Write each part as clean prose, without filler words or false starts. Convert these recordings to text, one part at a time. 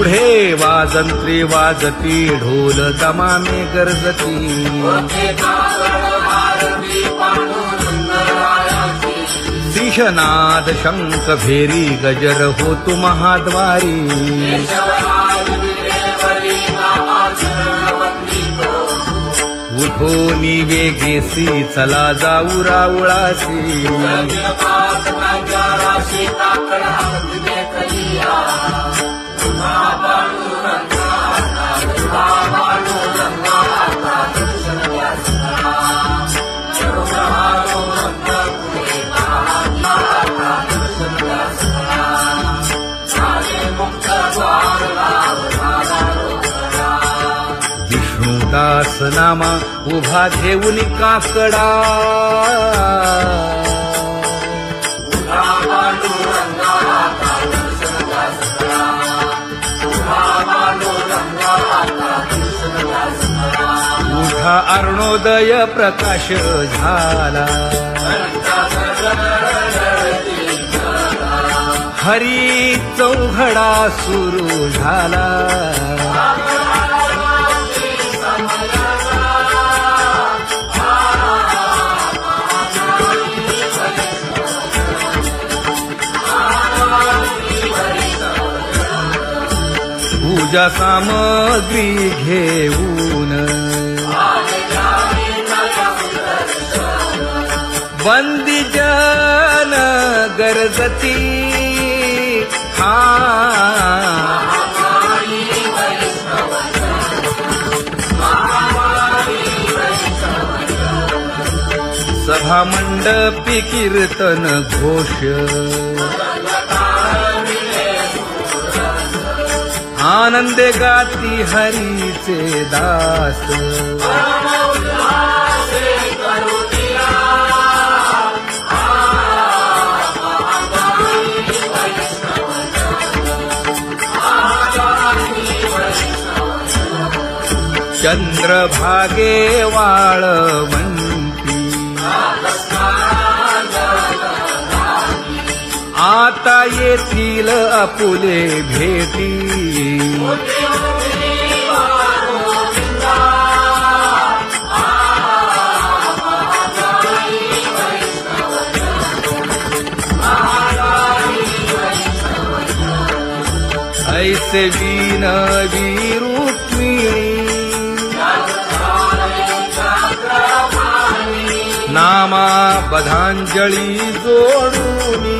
पुढे वाजंत्री वाजती ढोल दमामे गर्जती शिशनाद शंख भेरी गजर होतु महाद्वारी उठो वेगेसी चला जाऊ राऊळासी विष्णुदास नामा उभा घेऊन काकडा उठा अरुणोदय प्रकाश झाला हरी चौघडा सुरू झाला पूजा सामग्री घेऊन वंदी जन गरजती सभा मंडपी कीर्तन घोष आनंदे गाती हरीचे दास चंद्रभागे वाळवंती आता येथील आपुले भेटी ऐसे विनवी रुक्मिणी नामा बधांजळी जोडूनी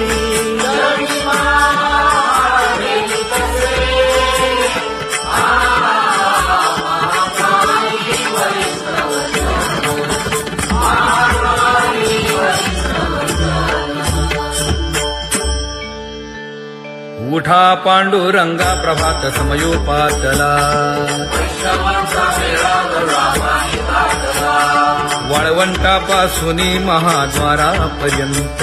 उठा पांडुरंगा प्रभात समयोपातला वाळवंटापासून महाद्वारापर्यंत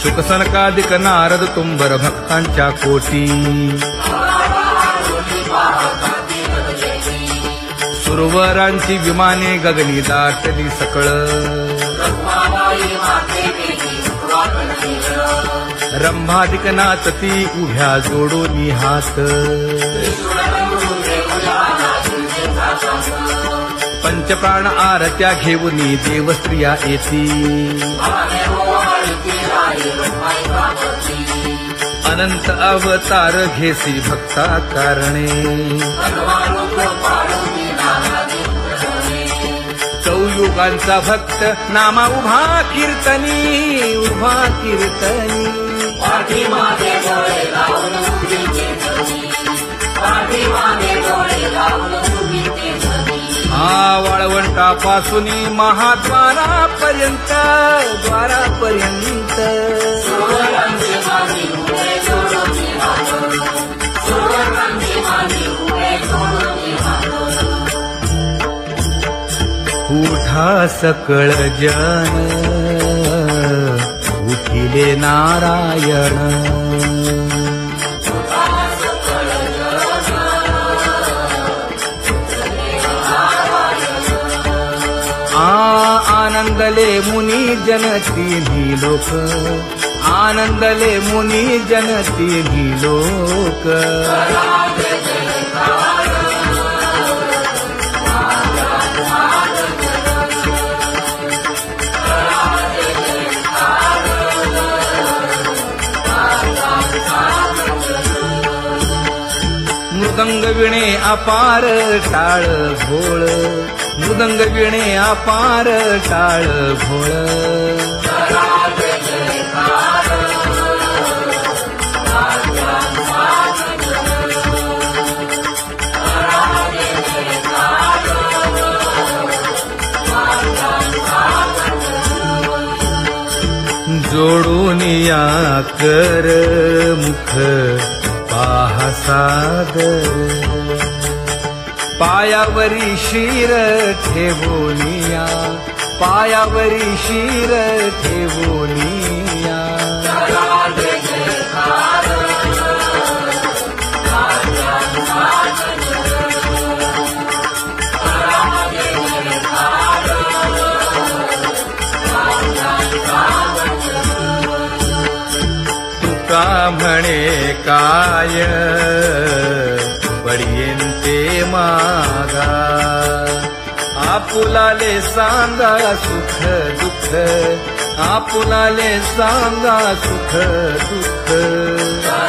शुकसनकादिक नारद तुंबर भक्तांच्या कोटी सुरवरांची विमाने गगनी दाटली सकळ रंभादिक नाचती उभ्या जोडोनी हात पंचप्राण आरत्या घेऊनी देवस्त्रिया येती अनंत अवतार घेसी भक्ता कारणे चौयुगांचा भक्त नामा उभा कीर्तनी वाळवंटापासून महाद्वारापर्यंत उठा सकळ जन उठिले नारायण आनंदले मुनी जन तिन्ही लोक आनंदले मुनी जनती लोक मृदंग विणे अपार टाळ भोळ मृदंग विणे अपार टाळ भोळ जोडून या कर मुख पाहा सादर पायावरी शिर ठेवोनिया पायावरी शिर ठेवोनिया तुका म्हणे काय बडियेंते मागा आपुलाले सांगा सुख दुःख आपुलाले सांगा सुख दुःख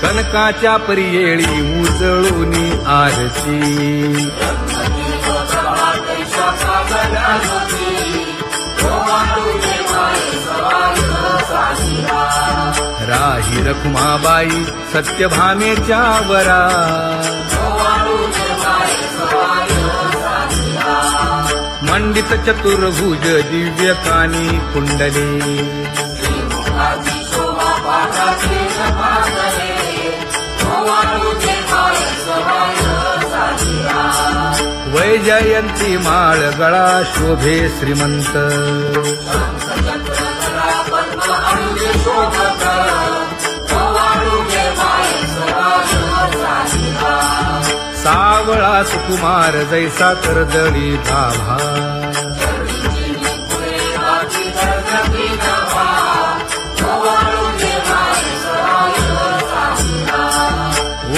कनकाच्या परियेळी उजळूनी आरती राही रखुमाबाई सत्यभामेच्या वरा मंडित चतुर्भुज दिव्यकानी कुंडले वैजयंती माळ गळा शोभे श्रीमंत सावळा सुकुमार जैसा कर्दळी भाभा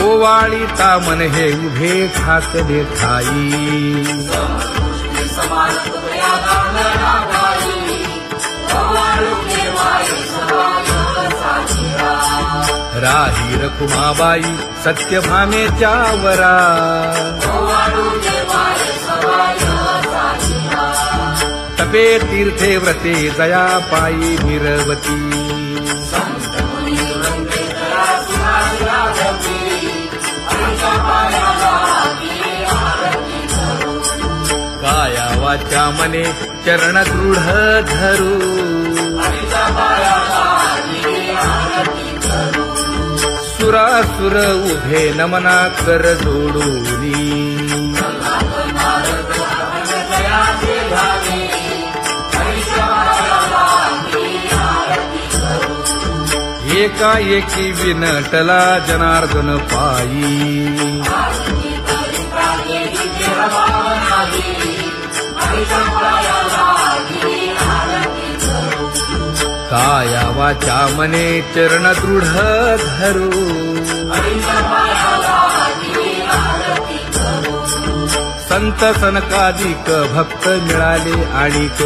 ओवाळी तामन हे उभे ठाकले ठाई राही रखुमाबाई सत्यभामेच्या वरा तपे तीर्थे व्रते जया पायी निरवती काया वाचा मने चरण दृढ धरू सुरासुर उभे नमना कर जोडूनी एकाएकी विनटला जनार्दन पायी काया वाचा मने चरण दृढ धरू संत सनकादिक भक्त मिळाले आणिक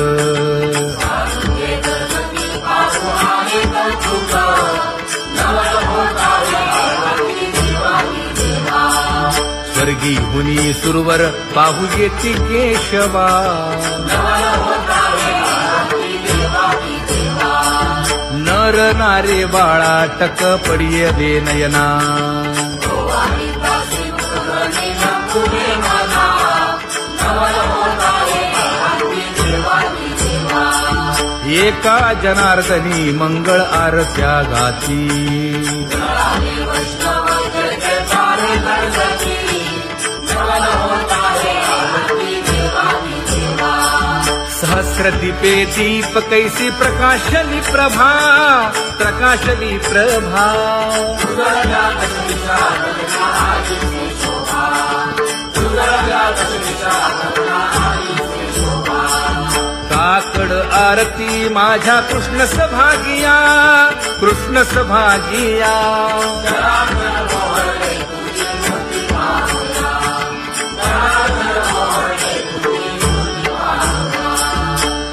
स्वर्गी हुनी सुरवर पाहू येती केशवा नर नारे बाळा टक पडिये दे नयना एका जनार्दनी मंगळ आरत्या गाती सहस्रदीपे दीप कैसी प्रकाशली प्रभा, प्रकाशली प्रभा. काकड आरती माझ्या कृष्ण सभागिया, कृष्ण सभागिया.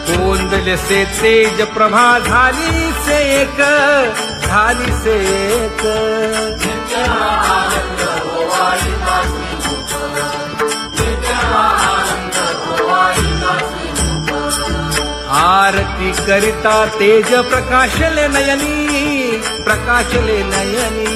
कोंदले से तेज प्रभा झाली से एक, झाली से एक. आरती करिता तेज प्रकाशले नयनी, प्रकाशले नयनी.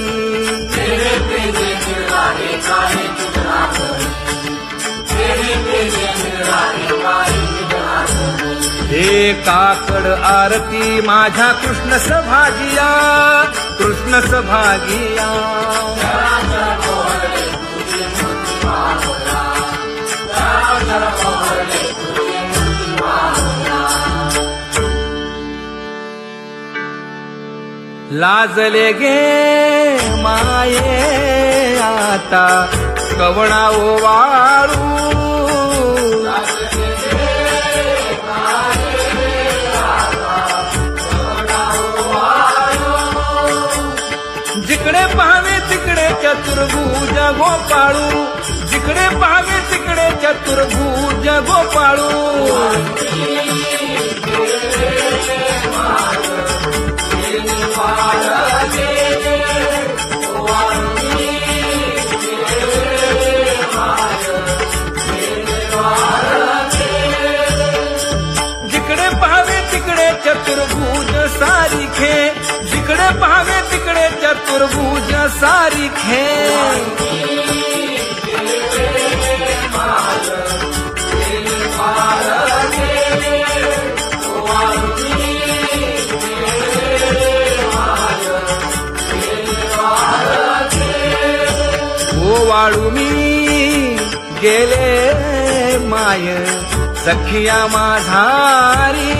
हे काकड आरती माझ्या कृष्ण सभागिया, कृष्ण सभागिया. लाजले गे माये आता कवणा ओवाळू. जिकडे पाहावे तिकडे चतुर्भुज गोपाळू, जिकडे पाहावे तिकडे चतुर्भुज गोपाळू. जिकडे पाहावे तिकडे चतुर्भुज सारिखे, जिकडे पाहावे तिकडे चतुर्भुज सारिखे. ओवाळू मी गेले माय सखिया माझारी.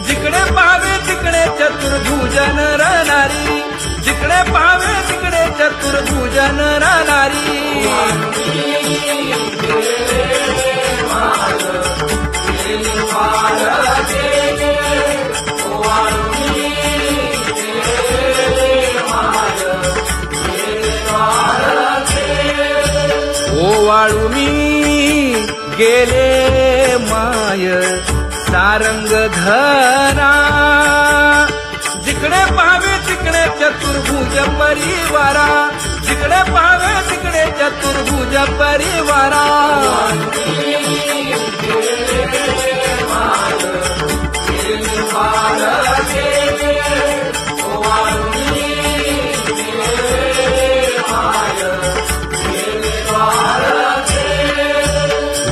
जिकडे पाहावे तिकडे चतुर्भुज नरनारी, जिकडे पाहावे तिकडे चतुर्भुज नरनारी. ओवाळू मी गेले माय सारंग धरा. जिकडे पाहावे तिकडे चतुर्भुज परिवारा, जिकडे पाहावे तिकडे चतुर्भुज परिवारा.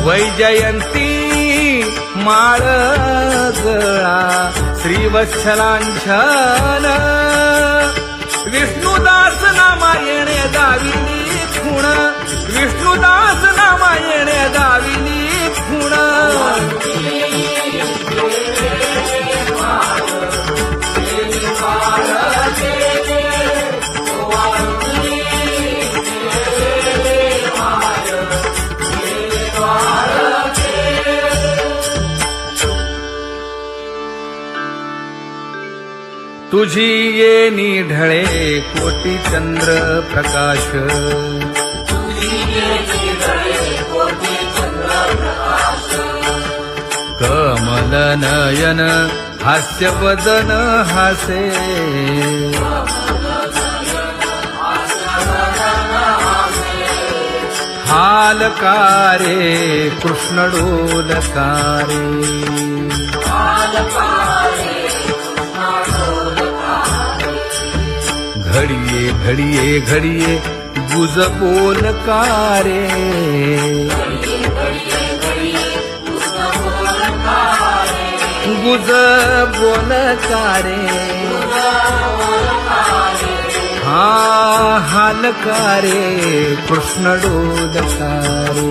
वैजयंती माळ गळा श्रीवत्सलांछन. विष्णुदास नामायणे दाविनी खूण, विष्णुदास नामायणे दाविनी खूण. तुझी येणी ढळे कोटी चंद्र प्रकाश. कमल नयन हास्य वदन हासे. हालकारे कृष्ण डोलकारे. घडिये घडिये घडिये गुज बोलकारे. गुज बोलकारे. हा हालकारे कृष्ण डोलकारे.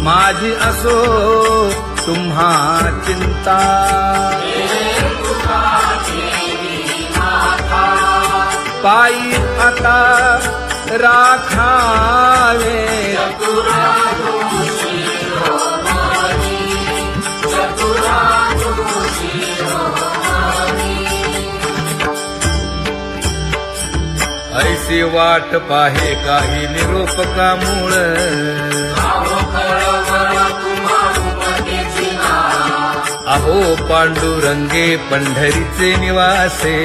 माझी असो तुम्हा चिंता. पायी आता राखावे ऐसी वाट पाहे काही निरोप का मूळ. अहो पांडुरंगे पंढरीचे निवासे.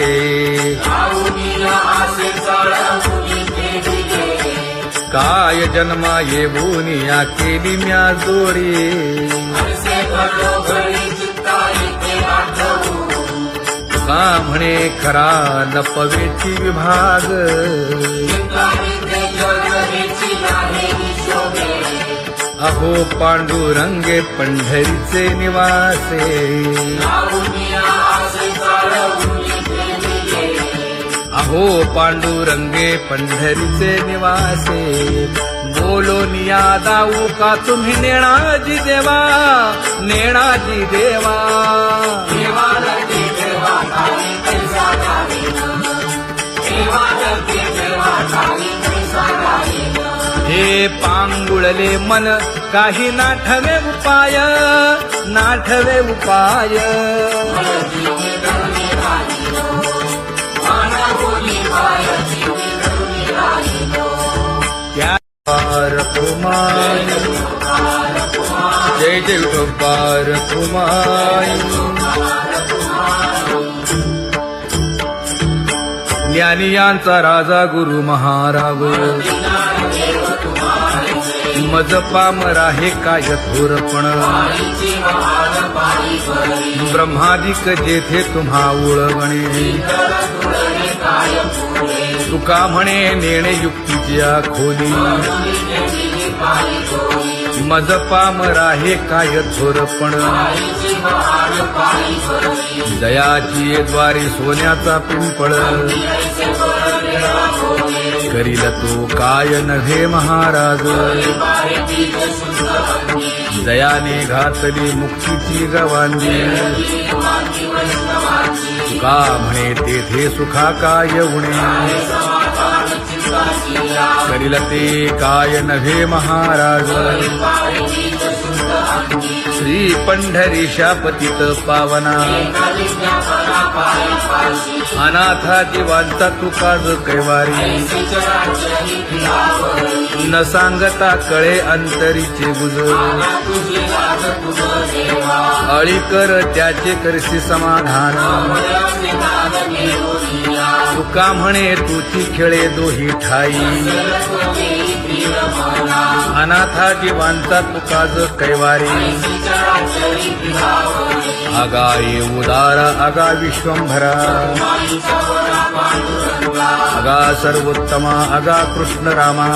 काय जन्मा येऊन या केली म्या जोडी. का म्हणे खरा लपवेची विभाग. अहो पांडुरंगे पंढरीचे निवासे. अहो पांडुरंगे पंढरीचे निवासे. बोलो निया दाऊ का तुम्ही नेणाजी देवा. नेणाजी देवा. हे पांगुळले मन काही नाठवे उपाय. नाठवे उपाय. त्या कुमार जय जय विठोबार कुमार. ज्ञानियांचा राजा गुरु महाराज. मज पामरा हे काय थोरपण. ब्रह्मादिक जेथे तुम्हा उळवणे. तुका म्हणे नेणे युक्तीच्या खोली. मज पामरा हे काय थोरपण. दयाची द्वारी सोन्याचा पिंपळ. करील तो काय नव्हे महाराज. दयाने घातली मुक्तीची गवांदी. तुका म्हणे तेथे सुखा काय उणे. करील ते काय नव्हे महाराज. श्री पंढरीशा पतित पावना. अनाथा जीवांचा तुका ज कैवारी. न सांगता कळे अंतरीचे गुज. अळी कर त्याचे करशी समाधान. तुका म्हणे तुची खेळे दोही ठाई. अनाथा जीवांचा तुका ज कैवारी. आगा ये उदार आगा विश्वंभरा. आगा सर्वोत्तमा आगा कृष्ण रामा.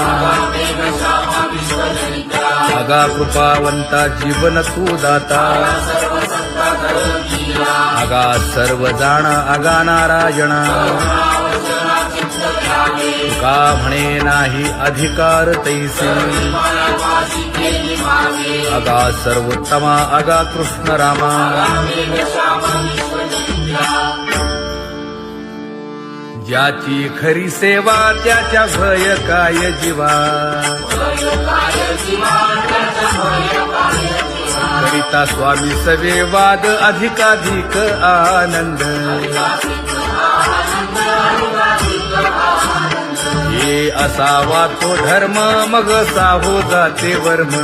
आगा कृपावंता जीवन तू दाता. आगा सर्व जाणा आगा नारायणा. तुका म्हणे नाही अधिकार तैसे. आगा सर्वोत्तमा आगा कृष्ण रामा. ज्याची खरी सेवा त्याच्या भय काय जीवा. करिता स्वामी सवे वाद अधिकाधिक आनंद. हे असावा तो धर्म मग साहो जाते वर्म.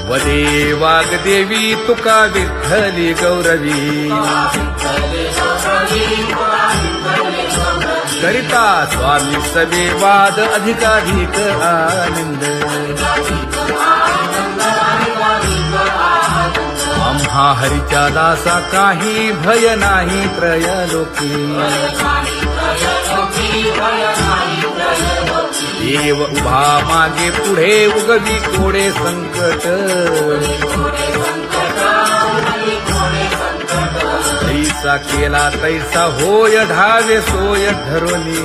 वदे वाग्देवी तुका विठ्ठली गौरवी. करिता स्वामी सवे वाद अधिकाधिक आनंद. आम्हा हरीच्या दासा काही भय नाही त्रयलोकी. देव उभा मागे पुढे उगवी कोडे संकट. तैसा केला तैसा होय धावे सोय धरोनी.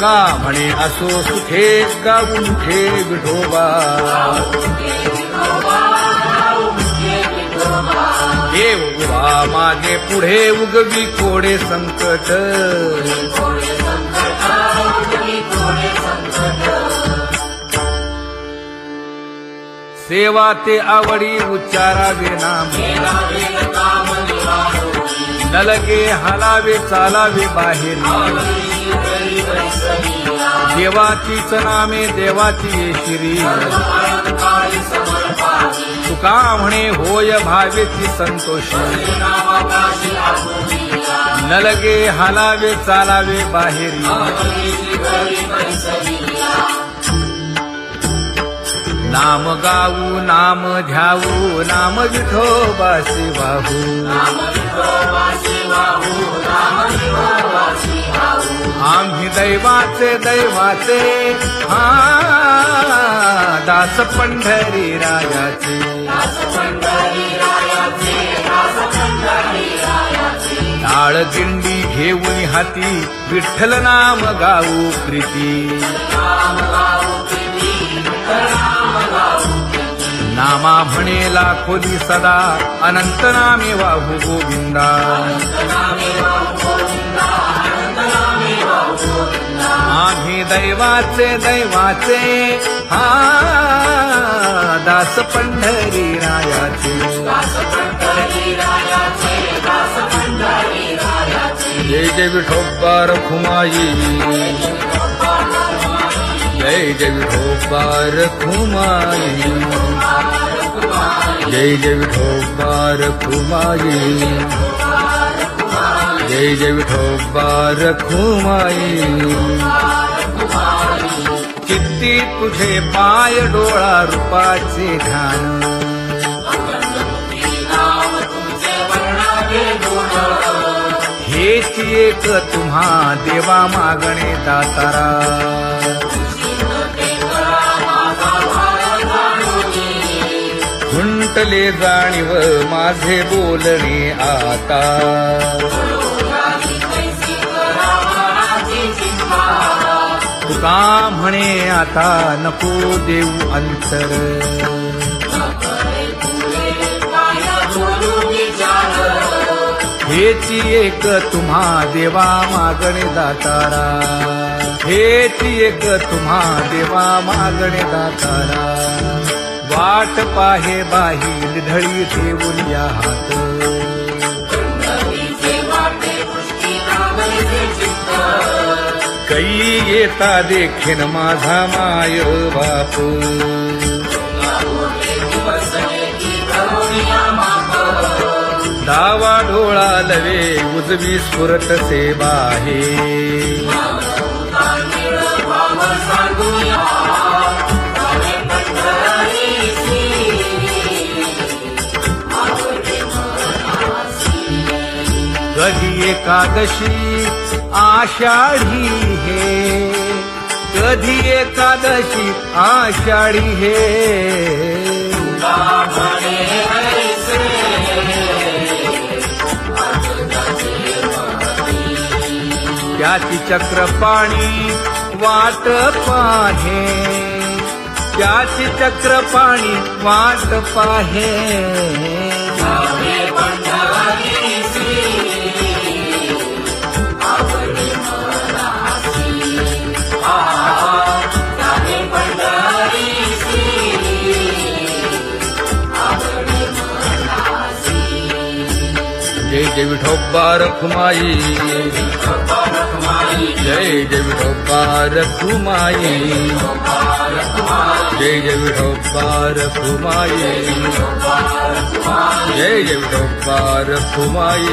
तुका म्हणे असो सुखे गाऊ मुखे विठोबा देव उभा मागे पुढे उगवी कोडे संकट सेवा ते आवडी उच्चारावे नाम न लगे हालावे चालावे बाहेर देवाचीच नामे देवाची येशिरी तुका म्हणे होय भावेची संतोषी न लगे हालावे चालावे बाहेरी नाम गाऊ नाम ध्याऊ नाम विठोबासी वाहू आम्ही दैवाचे दैवाचे हा दास पंढरी रायाचे टाळ दिंडी घेऊन हाती विठ्ठल नाम गाऊ प्रीती नामा म्हणे लाखोली सदा अनंत नामे वाहू गोविंदा आम्ही दैवाचे दैवाचे हा दास पंढरी रायाचे जय जय विठोबा रखुमाई जय जय विठोबा रखुमाई जय जय विठोबा रखुमाई जय जय विठोबा रखुमाई चित्ती तुझे पाय डोळा रूपाचे ध्यान हेच एक तुम्हा देवा मागणे दातारा खुंटले जाणीव माझे बोलणे आता तुका म्हणे आता नको देऊ अंतर हेची एक तुम्हा देवा मागणे दातारा हेची एक तुम्हा देवा मागणे दातारा वाट पाहे बाही ढळी ठेवून या हात कै येता देखीन माझा माय बाप डावा डोळा लवे उजवी स्फुरत से बाहे कधी एकादशी आषाढी हे कधी एकादशी आषाढी हे त्याची चक्रपाणी वाट पाहे त्याची चक्रपाणी वाट पाहे जय जय विठोबा रखुमाई जय जय विठोबा रखुमाई जय जय विठोबा रखुमाई जय जय विठोबा रखुमाई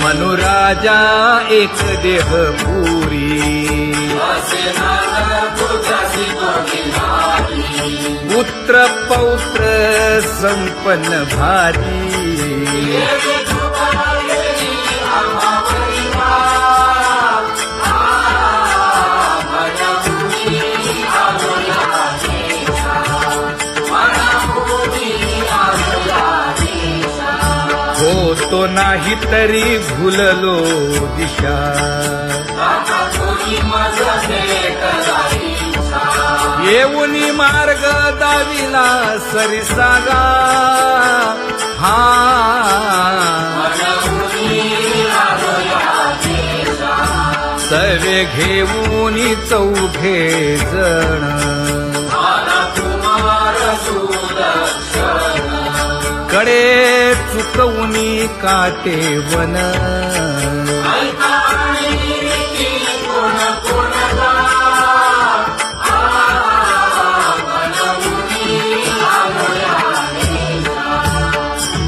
मनुराजा एक देह पुरी पुत्र पौत्र संपन्न भारी हो तो नाही तरी भुललो दिशा येऊनी मार्ग दाविला सरिसागा हा सवे घेऊनी चौघे जण कडे चुकवूनी काटे वन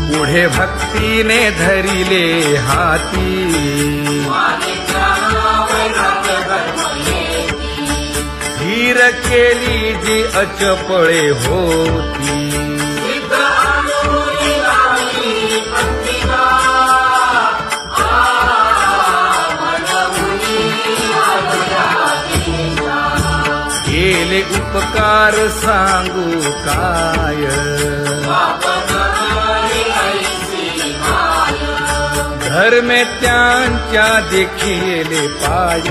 पुढे भक्तीने धरिले हाती धीर केली जी अचपळे होती केले उपकार सांगू काय धर्मे त्यांच्या देखिले पाय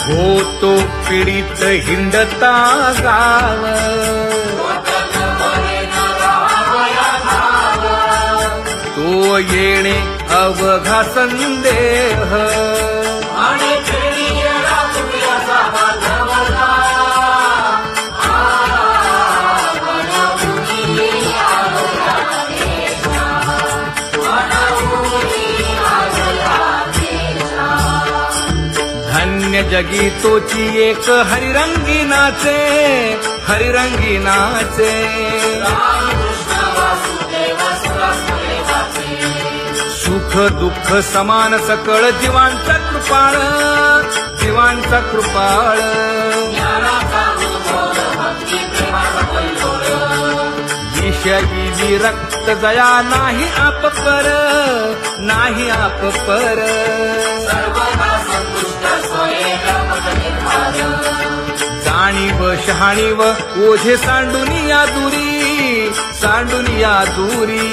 होतो पीडित हिंडता गाव तो येणे अवघा संदेह धन्य जगी तोची एक हरिरंगी नाचे हरिरंगी नाचे सुख दुःख समान सकळ जीवांचा कृपाळ जीवांचा कृपाळ विषयी विरक्त जया नाही आप पर नाही आप पर जाणीव शहाणीव ओझे सांडुनिया दुरी सांडुनिया दुरी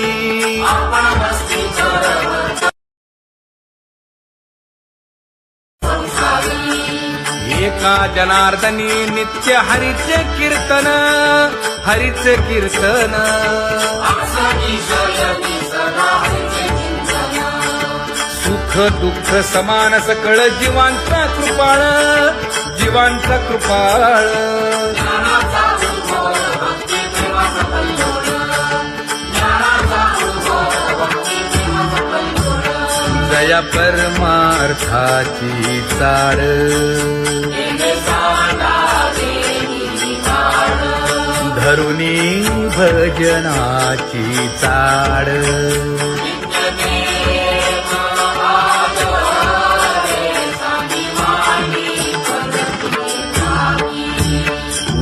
एका जनार्दनी नित्य हरीचे कीर्तन हरीचे कीर्तन सुख दुःख समान सकळ जीवांचा कृपाळ जीवांचा कृपाळ जया परमार्थाची चाळ धरुनी भजनाची चाळ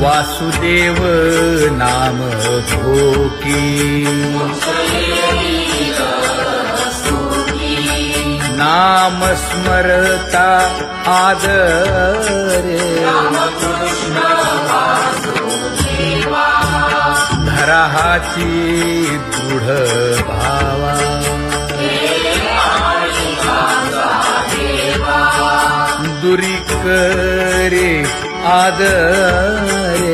वासुदेव नाम भोकी नाम स्मरता आदरे धराहाची दृढ भावा दुरी करे आदरे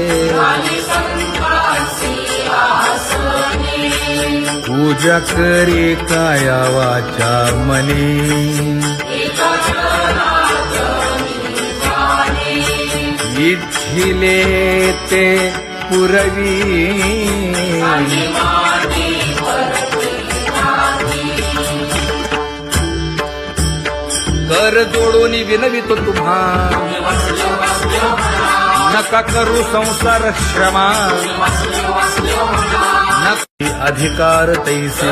पूजा करे काया वाचा मने इच्छिले ते पुरवी कर जोडून विनवितो तुम्हा नका करू संसार श्रमा अधिकार तैसे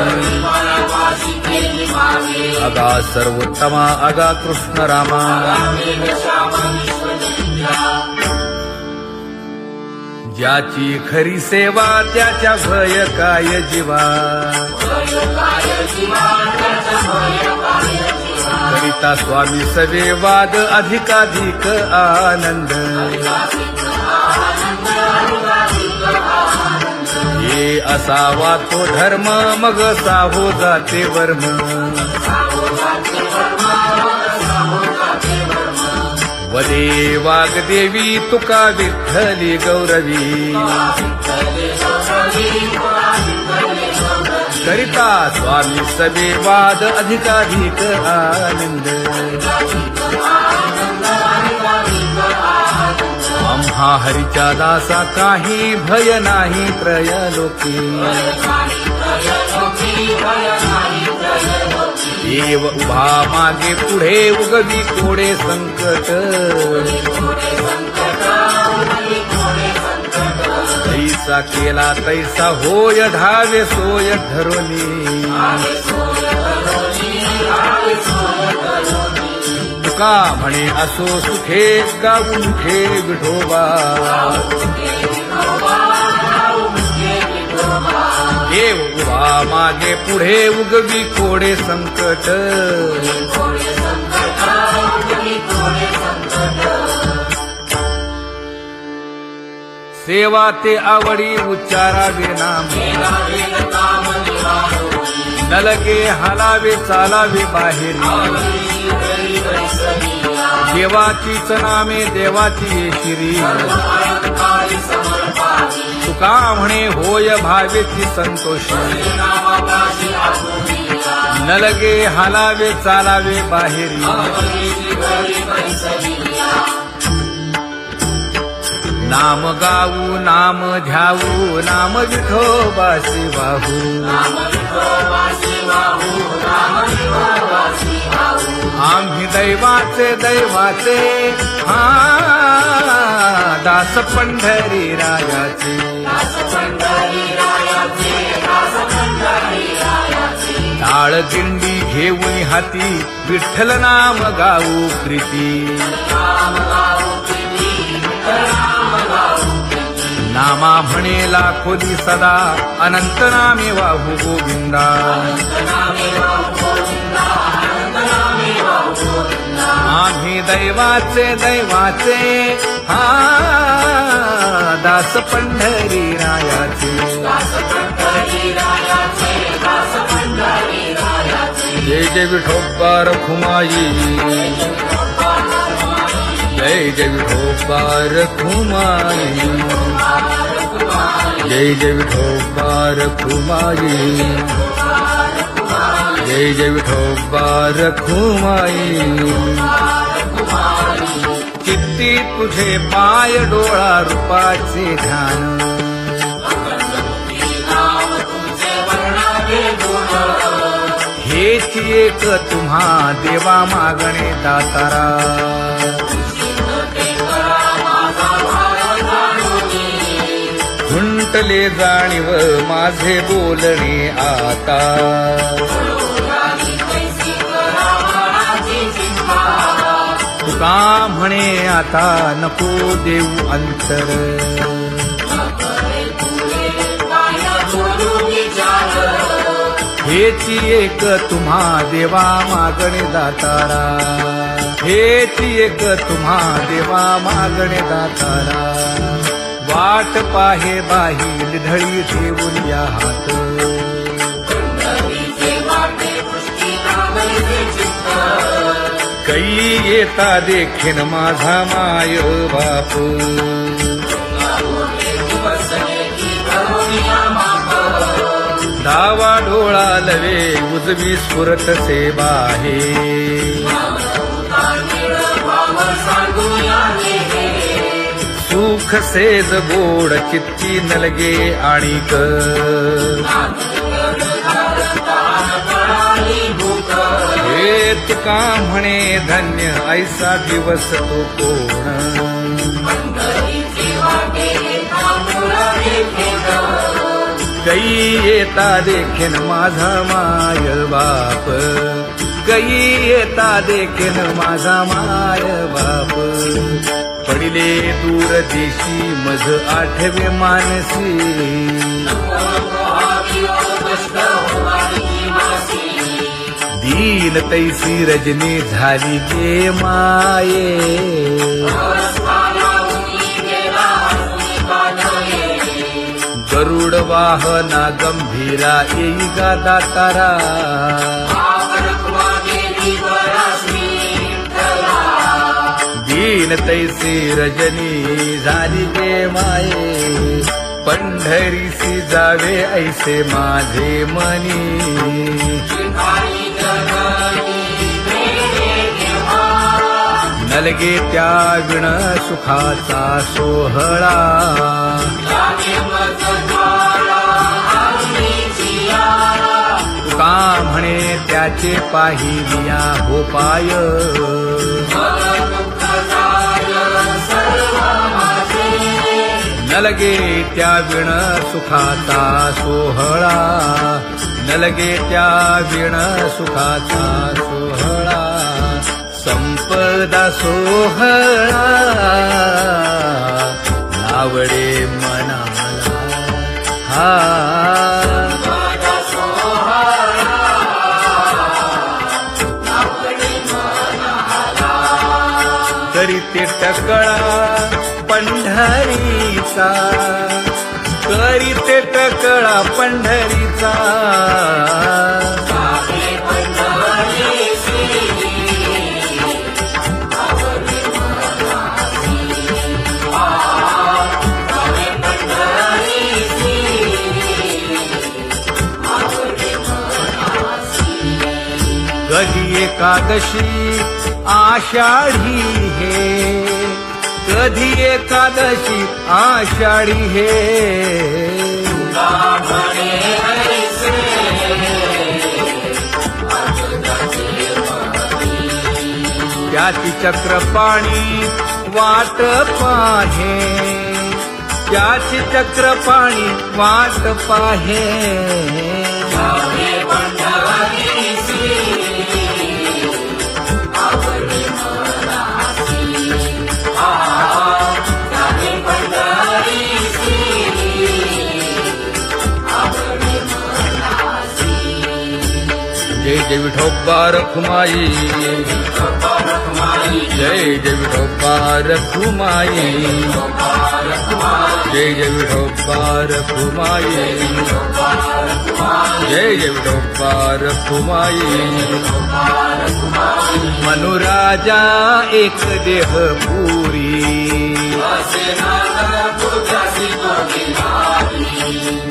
अगा सर्वोत्तमा अगा कृष्ण रामा ज्याची खरी सेवा त्याच्या भय काय जीवा करिता स्वामी सवे वाद अधिकाधिक आनंद हे असावा तो धर्म मग साहो जाते वर्म वदे वाग्देवी तुका विठ्ठली गौरवी करिता स्वामी सवे वाद अधिकाधिक आनंद आम्हा हरीच्या दासा काही भय नाही त्रयलोकी देव उभा मागे पुढे उगवी कोडे संकट तैसा केला तैसा होय धावे सोय धरोनी तुका म्हणे असो सुखे गाऊ मुखे विठोबा देव उभा मागे पुढे उगवी कोडे संकट सेवा ते आवडी उच्चारावे नाम नलगे हालावे चालावे बाहेरी देवाचीच नामे देवाची येशिरी तुका म्हणे होय भावेची संतोषी नलगे हालावे चालावे बाहेरी नाम गाऊ नाम ध्याऊ नाम विठोबासी वाहू आम्ही दैवाचे दैवाचे हा दास पंढरी रायाचे टाळ दिंडी घेऊन हाती विठ्ठल नाम गाऊ प्रीती नामा म्हणे लाखोदी सदा अनंत नामे वाहू गोविंदा आम्ही दैवाचे दैवाचे हा दास पंढरी रायाचे जय जय विठोबा रखुमाई जय जय विठोबा रखुमाई जय जय विठोबा रखुमाई जय जय विठोबा रखुमाई किती तुझे पाय डोळा रूपाचे ध्यान हेच एक तुम्हा देवा मागणे दातारा खुंटले जाणीव माझे बोलणे आता तुका म्हणे आता नको देऊ अंतर हेची एक तुम्हा देवा मागणे दातारा हेची एक तुम्हा देवा मागणे दातारा वाट पाहे बाही ढळी ठेवून या हात कै येता देखीन माझा माय बाप डावा डोळा लवे उजवी स्फुरत से बाहे सुख सेज गोड चित्ती नलगे आणिक हे तुका म्हणे धन्य ऐसा दिवस तो कोण कै येता देखीन माझा माय बाप कै येता देखीन माझा माय बाप पडिले दूर देशी मज आठवे मानसी दीन तैसी रजनी झाली गे माये गरुड वाहना गंभीरा येई गा दातारा दीन तैसी रजनी झाली गे माये पंढरीसी जावे ऐसे माझे मनी नलगे त्या विण सुखाचा सोहळा तुका म्हणे त्याचे पाहिलिया हो पाय नलगे त्या विण सुखाचा सोहळा नलगे त्या विण सुखाचा सोहळा संपदा सोहळा नावडे मनाला हा करीते टकळा पंढरीचा करीते टकळा पंढरीचा कधी एकादशी आषाढी हे कधी एकादशी आषाढी हे त्याची चक्रपाणी वाट पाहे त्याची चक्रपाणी वाट पाहे जय जय विठोबा रखुमाई जय जय विठोबा रखुमाई जय जय विठोबा रखुमाई जय जय विठोबा रखुमाई मनुराजा एक देह पुरी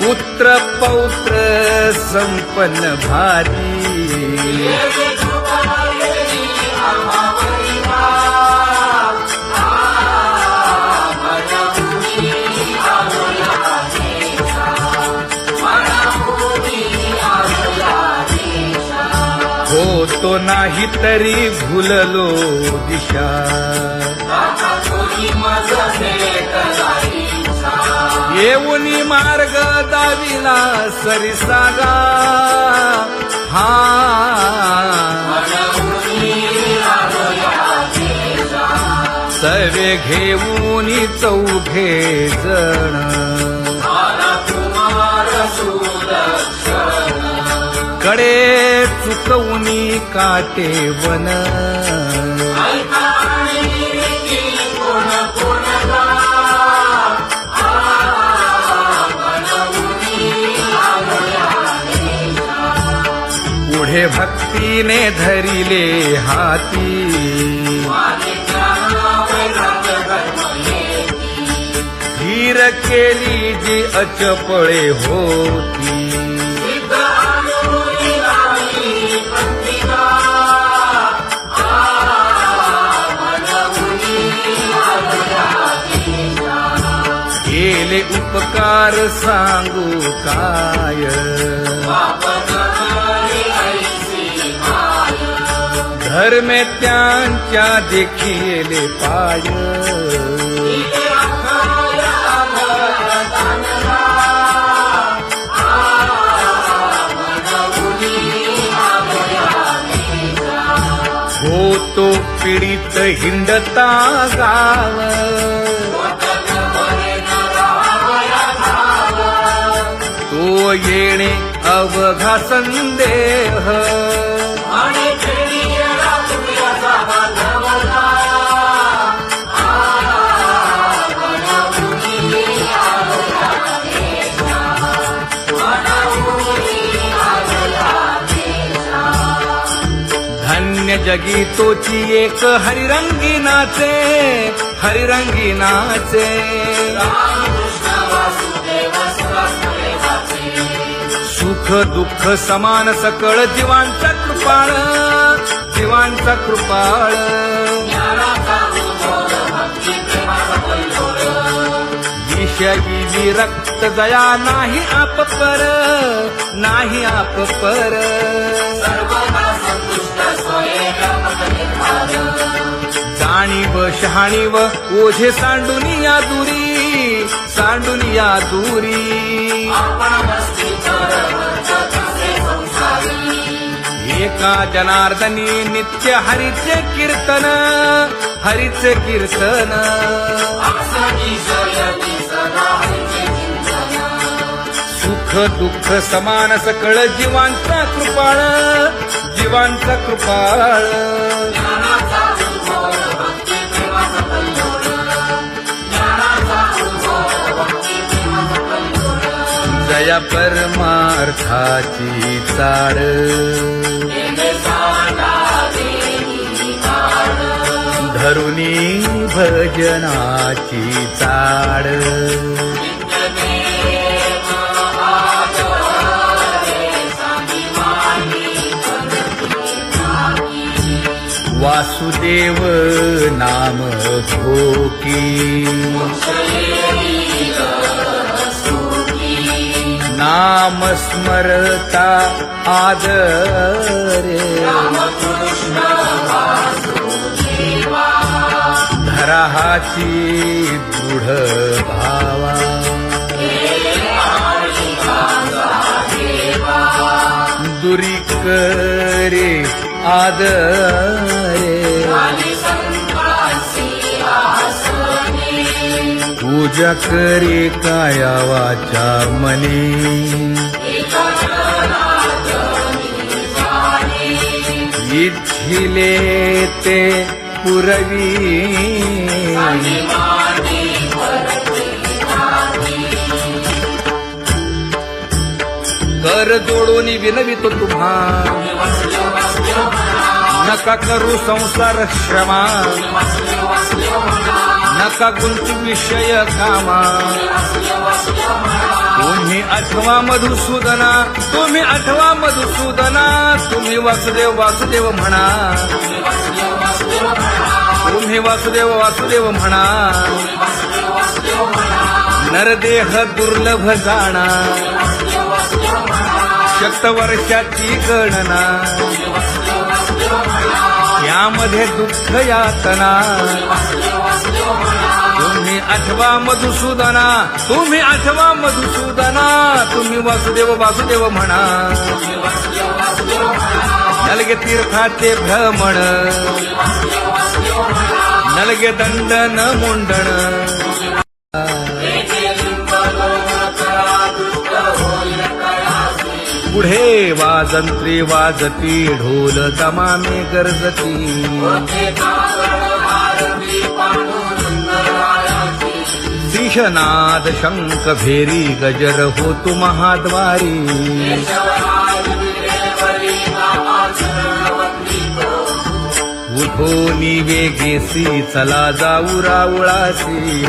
पुत्र पौत्र संपन्न भारी हो तो नाही तरी भुललो दिशा येऊनी मार्ग दाविला सरिसागा हा सर्वे घेऊनी चौघे जण कडे चुकवूनी काटे वन पुढे भक्तीने धरिले हाती धीर केली जी अचपळे होती केले उपकार सांगू काय धर्मे त्यांच्या देखिले पाय होतो पीडित हिंडता गाव तो येणे अवघा संदेह शून्य जगी तोची एक हरिरंगी नाचे, हरिरंगी नाचे. सुख दुःख समान सकळ जीवांचा कृपाळ, जीवांचा कृपाळ. विषयी विरक्त दया नाही आप पर, नाही आप पर. जाणीव शहाणीव ओझे सांडुनिया दुरी, सांडुनिया दुरी. एका जनार्दनी नित्य हरीचे कीर्तन, हरीचे कीर्तन. सुख दुःख समान सकळ जीवांचा कृपाळ, जीवांचा कृपाळ. जया परमार्थाची चाड, धरुनी भजनाची चाड. वासुदेव नाम घोकी, नाम स्मरता आदरे. धराहाची दृढ भावा, दुरी करे आदरे. पूजा करे काया वाचा मने, इच्छिले ते पुरवी. कर जोडून विनवितो तुम्हा, नका करू संसार श्रमा. नका गुंतू विषय कामा. तुम्ही आठवा मधुसूदना, तुम्ही आठवा मधुसूदना. तुम्ही वासुदेव वासुदेव म्हणा, तुम्ही वासुदेव वासुदेव म्हणा. नरदेह दुर्लभ जाणा, शतवर्षाची गणना. यामध्ये दुःख यातना. तुम्ही आठवा मधुसूदना, तुम्ही आठवा मधुसूदना. तुम्ही वासुदेव वासुदेव म्हणा. नलगे तीर्थाचे भ्रमण, नलगे दंडन मुंडण. पुढे वाजंत्री वाजती, ढोल दमामे गरजती. शिशनाद शंख भेरी गजर होतु महाद्वारी. उठोनी वेगेसी चला जाऊ राऊळासी.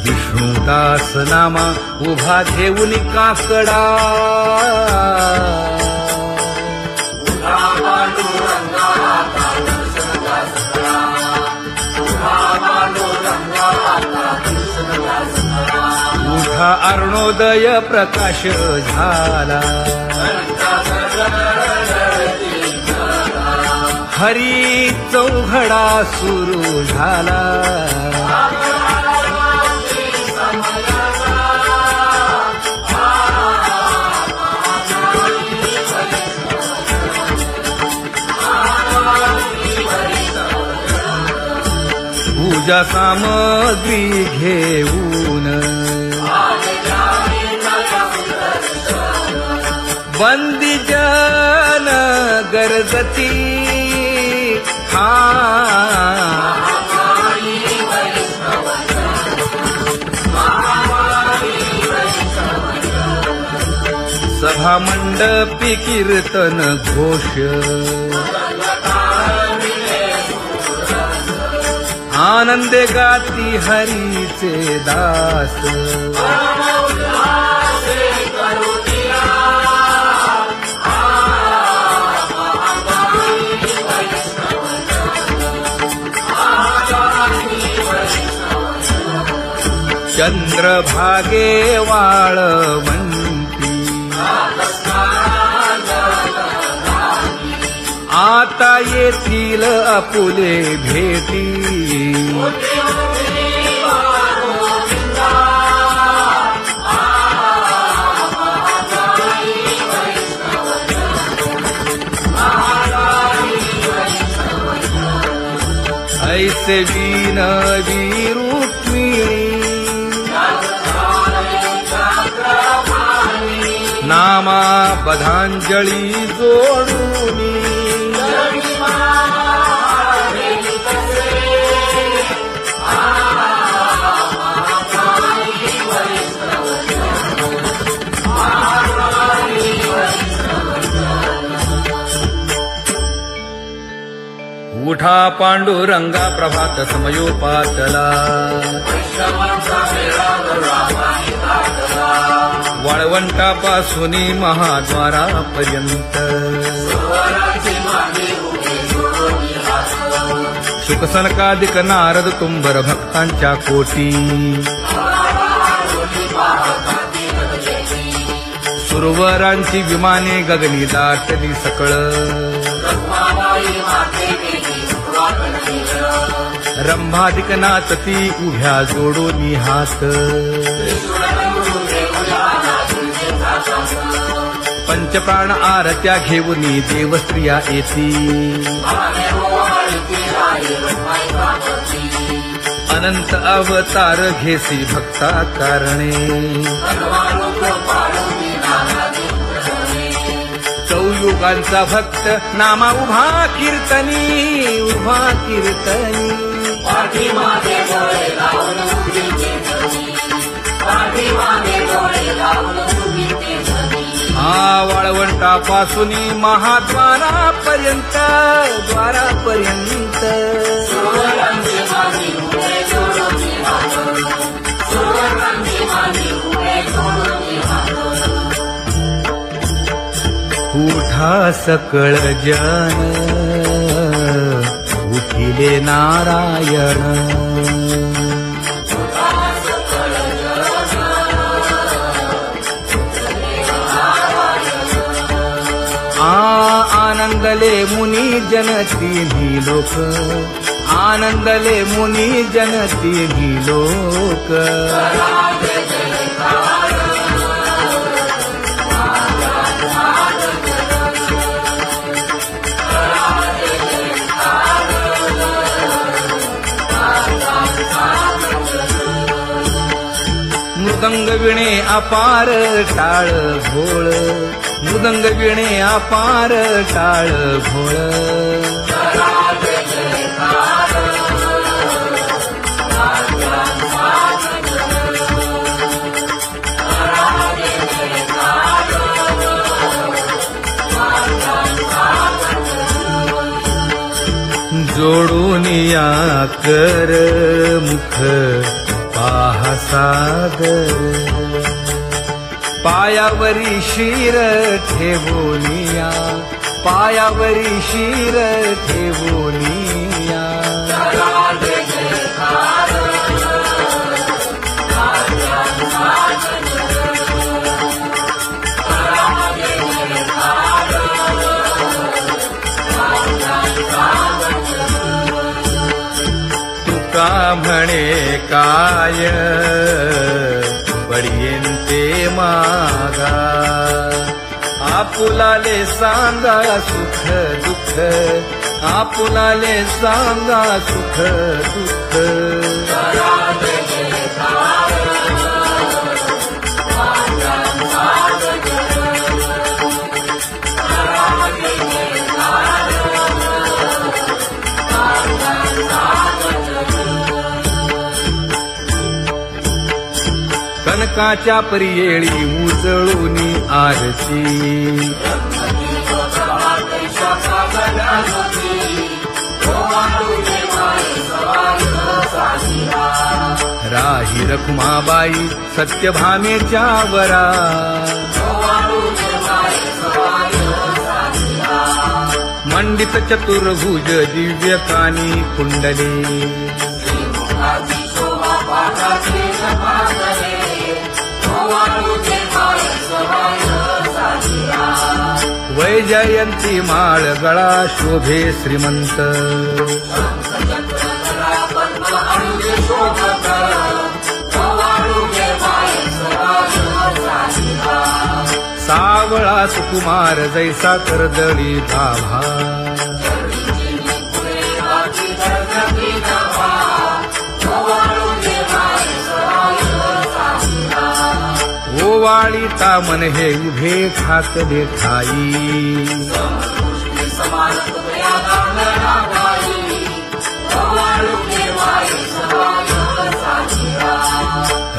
विष्णुदास नामा उभा घेऊन काकडा. उठा अरुणोदय प्रकाश झाला. हरी चौघडा सुरू झाला. पूजा सामग्री घेऊन बंदी जन गरजती हा सभा मंडपी कीर्तन घोष आनंदे गाती हरीचे दास चंद्रभागे वाळवंती आता येथील आपुले भेटी ऐसे विनवी रुक्मिणी नामा बधांजळी जोडूनी उठा पांडुरंगा प्रभात समयोपातला वाळवंटापासून महाद्वारापर्यंत शुकसनकादिक नारद तुंबर भक्तांच्या कोटी सुरवरांची विमाने गगनी दाटली सकळ रंभादिक नाचती उभ्या जोडोनी हात पंचप्राण आरत्या घेऊनी देवस्त्रिया येती अनंत अवतार घेसी भक्ता कारणे चौयुगांचा भक्त नामा उभा कीर्तनी वाळवंटापासून महाद्वारापर्यंत उठा सकळ जन उठिले नारायण आनंदले मुनी जन तिन्ही लोक आनंदले मुनी जन तिन्ही लोक मृदंग विणे अपार टाळ घोळ मृदंग विणे अपार टाळ घोळ जोडून या कर मुख पाहा सागर पायावरी शिर ठेवोनिया पायावरी शिर ठेवोनिया तुका म्हणे काय बडियेंते मागा आपुलाले सांगा सुख दुःख आपुलाले सांगा सुख दुःख सकाळच्या परियेळी उजळूनी आरती राही रखुमाबाई सत्यभामेच्या वरा मंडित चतुर्भुज दिव्य कानी कुंडले वैजयंती माळ गळा शोभे श्रीमंत सावळा सुकुमार जैसा कर्दळी गाभा ओवाळी तामन हे उभे खात देखाई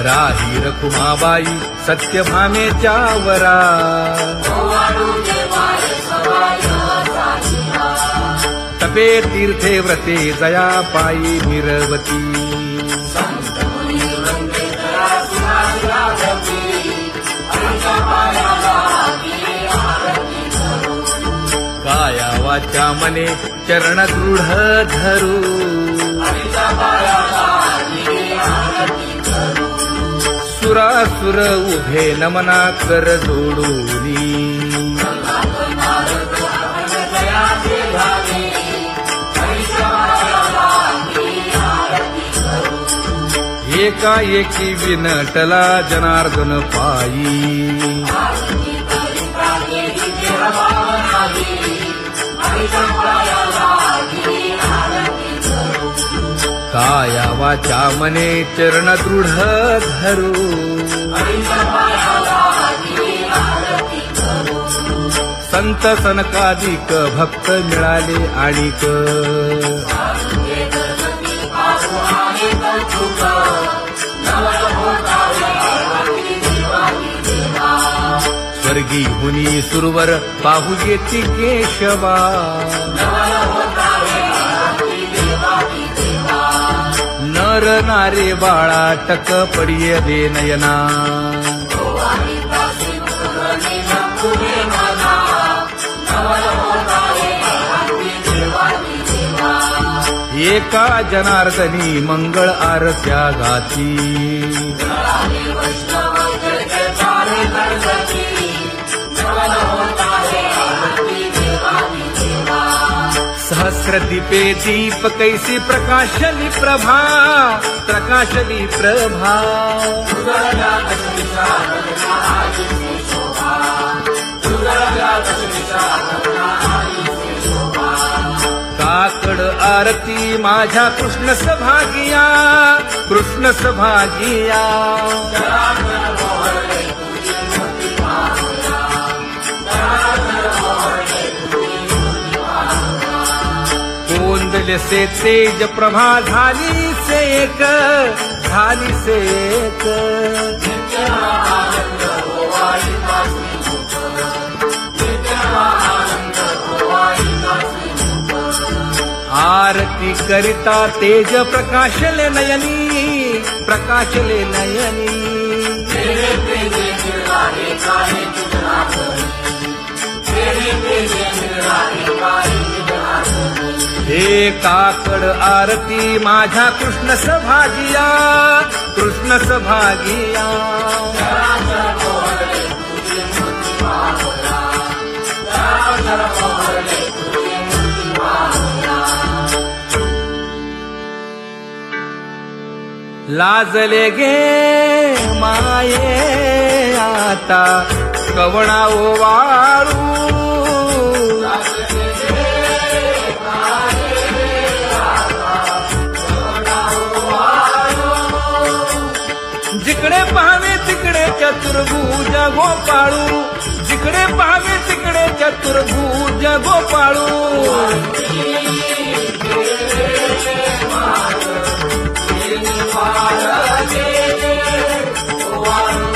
राही रखुमाबाई सत्यभामेच्या वरा तपे तीर्थे व्रते जया पायी मिरवती काया वाचा मने चरण दृढ धरू सुरासुर उभे नमना कर जोडूनी एकाएकी विनटला जनार्दन पायी काया वाचा मने चरण दृढ धरू संत सनकादिक भक्त मिळाले आणिक स्वर्गी मुनी सुरवर पाहू येती केशवा नर नारे बाळा टक पडिये दे नयना एका जनार्दनी मंगळ आरत्या गाती सहस्र दीपे दीप कैसी प्रकाशली प्रभा प्रकाशली प्रभा काकड आरती माझ्या कृष्ण सभागिया कृष्ण सभागिया कोंदल से तेज प्रभा झाली से एक झाली से एक आरती करिता तेज प्रकाशले नयनी प्रकाशले नयनी हे काकड आरती माझ्या कृष्ण सभागिया कृष्ण सभागिया लाजले गे माये आता कवणा ओवाळू जिकडे पाहावे तिकडे चतुर्भुज गोपाळू जिकडे पाहावे तिकडे चतुर्भुज गोपाळू Hare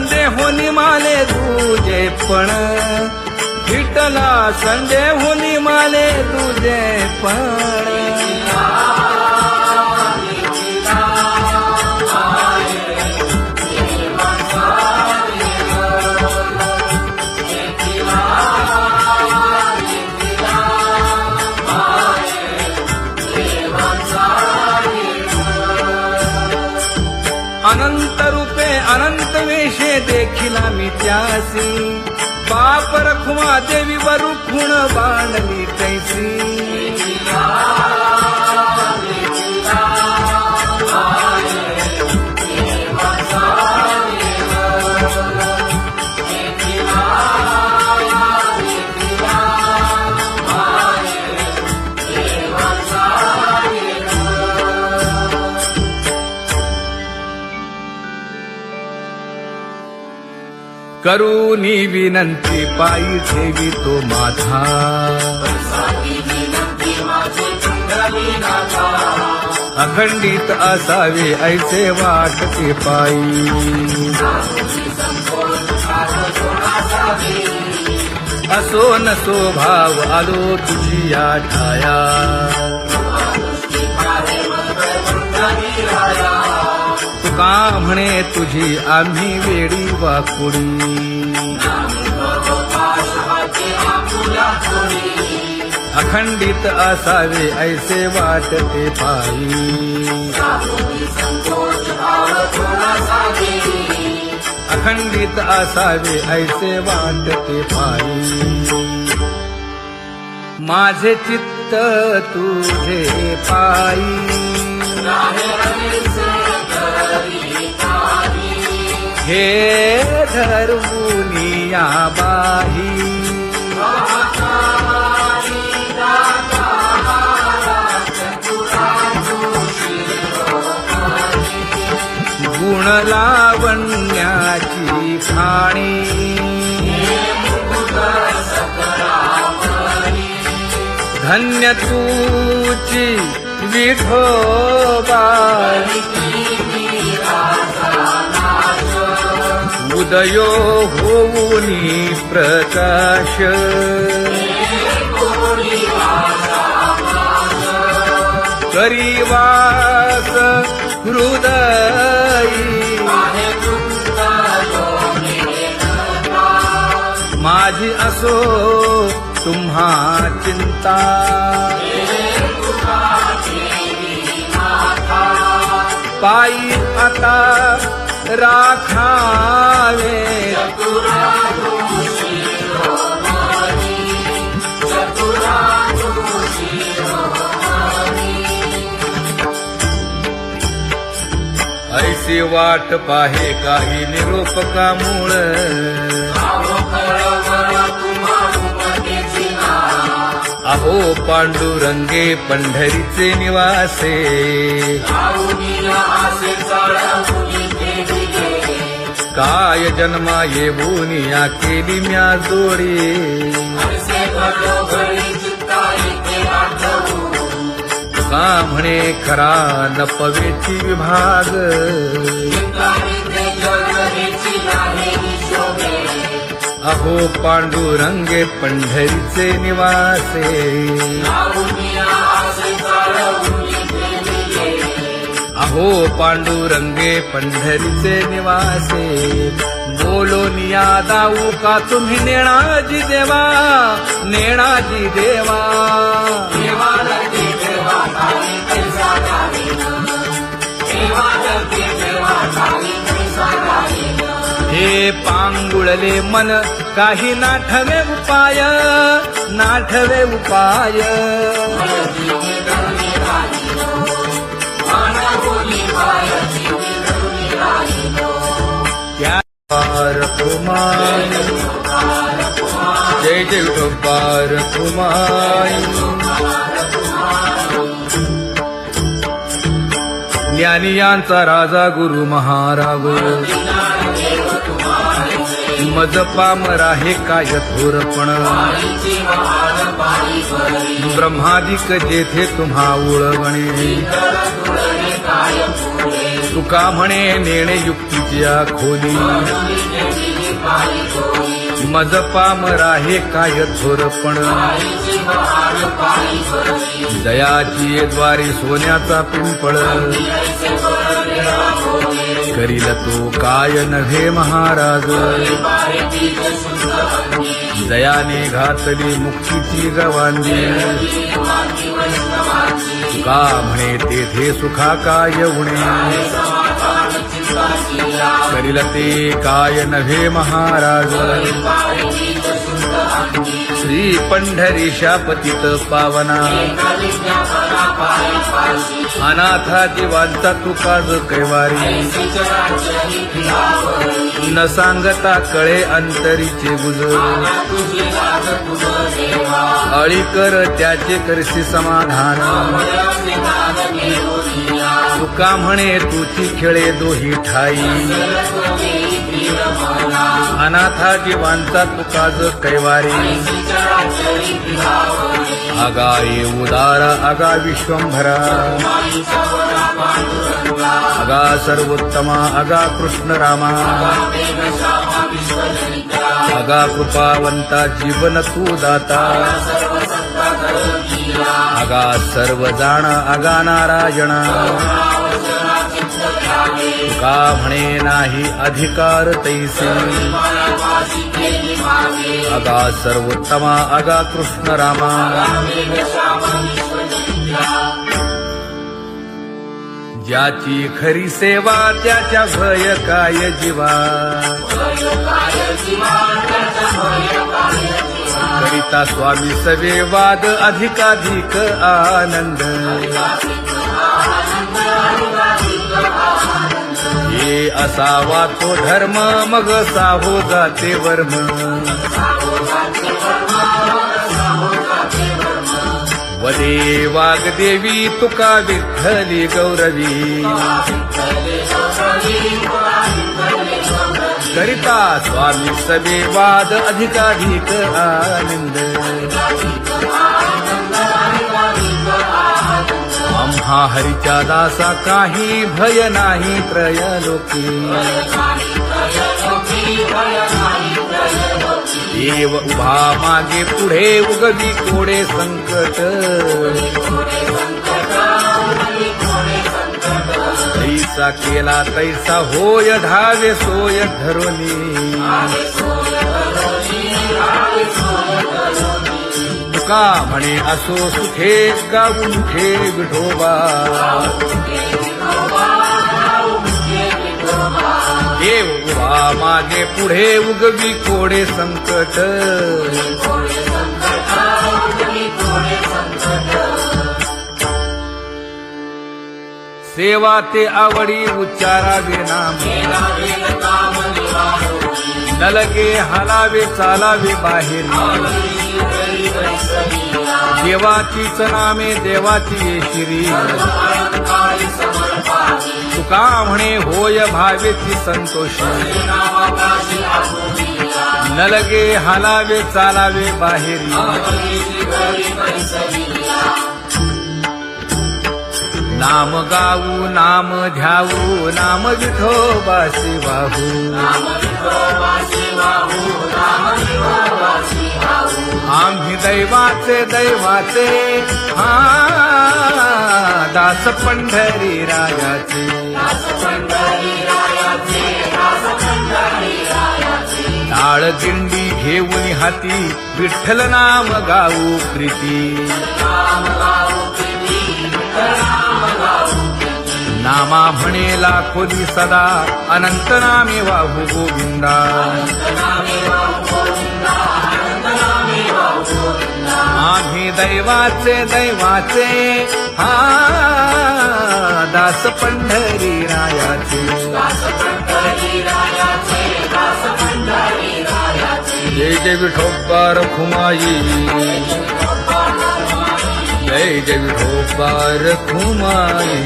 संदेहोनी माले तुझे पण, विठ्ठला संदेहोनी माले तुझे पण. अनंत रूपे अनंत वेशे देखिला मी त्यासी, बाप रखुमा देवी वरु खुण बांधली तैसी. करूनी विनंती पायी ठेवी तो माझा, अखंडित असावे ऐसे वाटते पायी. असो नसो भाव आलो तुझी या ठाया, तुका म्हणे तुझी आम्ही वेडी वाकुडी. अखंडित असावे ऐसे वाटते पायी, अखंडित असावे ऐसे वाटते पायी. माझे चित्त तुझे पायी, हे धर्मुनिया बाही. गुण लावण्याची खाणी, धन्य तूची विठोबाई. उदयो होऊनी प्रकाश, करीवास हृदयी. माझी असो तुम्हा चिंता, पायी आता राखावे. ऐसी वाट पाहे काही निरोपका मूळ, अहो पांडुरंगे पंढरीचे निवासे. काय जन्मा येऊन या केली म्या जोडी, का म्हणे खरा नपवेची विभाग. अहो पांडुरंगे पंढरीचे निवासे, अहो पांडुरंगे पंढरीचे निवासे. बोलोनिया दाऊ का तुम्ही नेणाजी देवा, नेणाजी देवा. हे पांगुळले मन काही नाठवे उपाय, नाठवे उपाय. कुमार जय जय विठोबार कुमार. ज्ञानियांचा राजा गुरु महाराज, मज पामरा हे काय थोरपण. ब्रह्मादिक जेथे तुम्हा उळवणे, तुका म्हणे नेणे युक्तीच्या खोली मज पामरा हे काय थोरपण दयाची द्वारी सोन्याचा पिंपळ करील तो काय नव्हे महाराज दयाने घातली मुक्तीची गवांदी तुका म्हणे तेथे सुखा काय उणे करील ते काय नव्हे महाराज श्री पंढरीशा पतित पावना अनाथा जीवांचा तुका ज कैवारी न सांगता कळे अंतरीचे गुज अळी कर त्याचे करशी समाधान तुका म्हणे तुची खेळे दोही ठाई अनाथा जीवांचा तुका ज कैवारी आगा ये उदार आगा विश्वंभरा आगा सर्वोत्तमा आगा कृष्ण रामा आगा कृपावंता जीवन तू दाता आगा सर्व जाण आगा नारायणा तुका म्हणे नाही अधिकार तैसे आगा सर्वोत्तमा आगा कृष्ण रामा ज्याची खरी सेवा त्याच्या भय काय जीवा करिता स्वामी सवे वाद अधिकाधिक आनंद हे असावा तो धर्म मग साहो जाते वर्म वदे वाग्देवी तुका विठ्ठली गौरवी करिता स्वामी सवे वाद अधिकाधिक आनंद आम्हा हरीच्या दासा काही भय नाही त्रयलोकी देव उभा मागे पुढे उगवी कोडे संकट तैसा केला तैसा होय धावे सोय धरोनी तुका म्हणे असो सुखे गाऊ मुखे विठोबा देव उभा मागे पुढे उगवी कोडे संकट सेवा ते आवडी उच्चारावे नाम न लगे हालावे चालावे बाहेर देवाचीच नामे देवाची येशिरी तुका म्हणे होय भावेची संतोषी न लगे हालावे चालावे बाहेरी नाम गाऊ नाम ध्याऊ नाम विठोबासी वाहू आम्ही दैवाचे दैवाचे हा दास पंढरी रायाचे टाळ दिंडी घेऊन हाती विठ्ठल नाम गाऊ प्रीती नामा म्हणे लाखोली सदा अनंत नामे वाहू गोविंदा आम्ही दैवाचे दैवाचे हा दास पंढरी रायाचे जय जय विठोबा रखुमाई जय जय विठोबा रखुमाई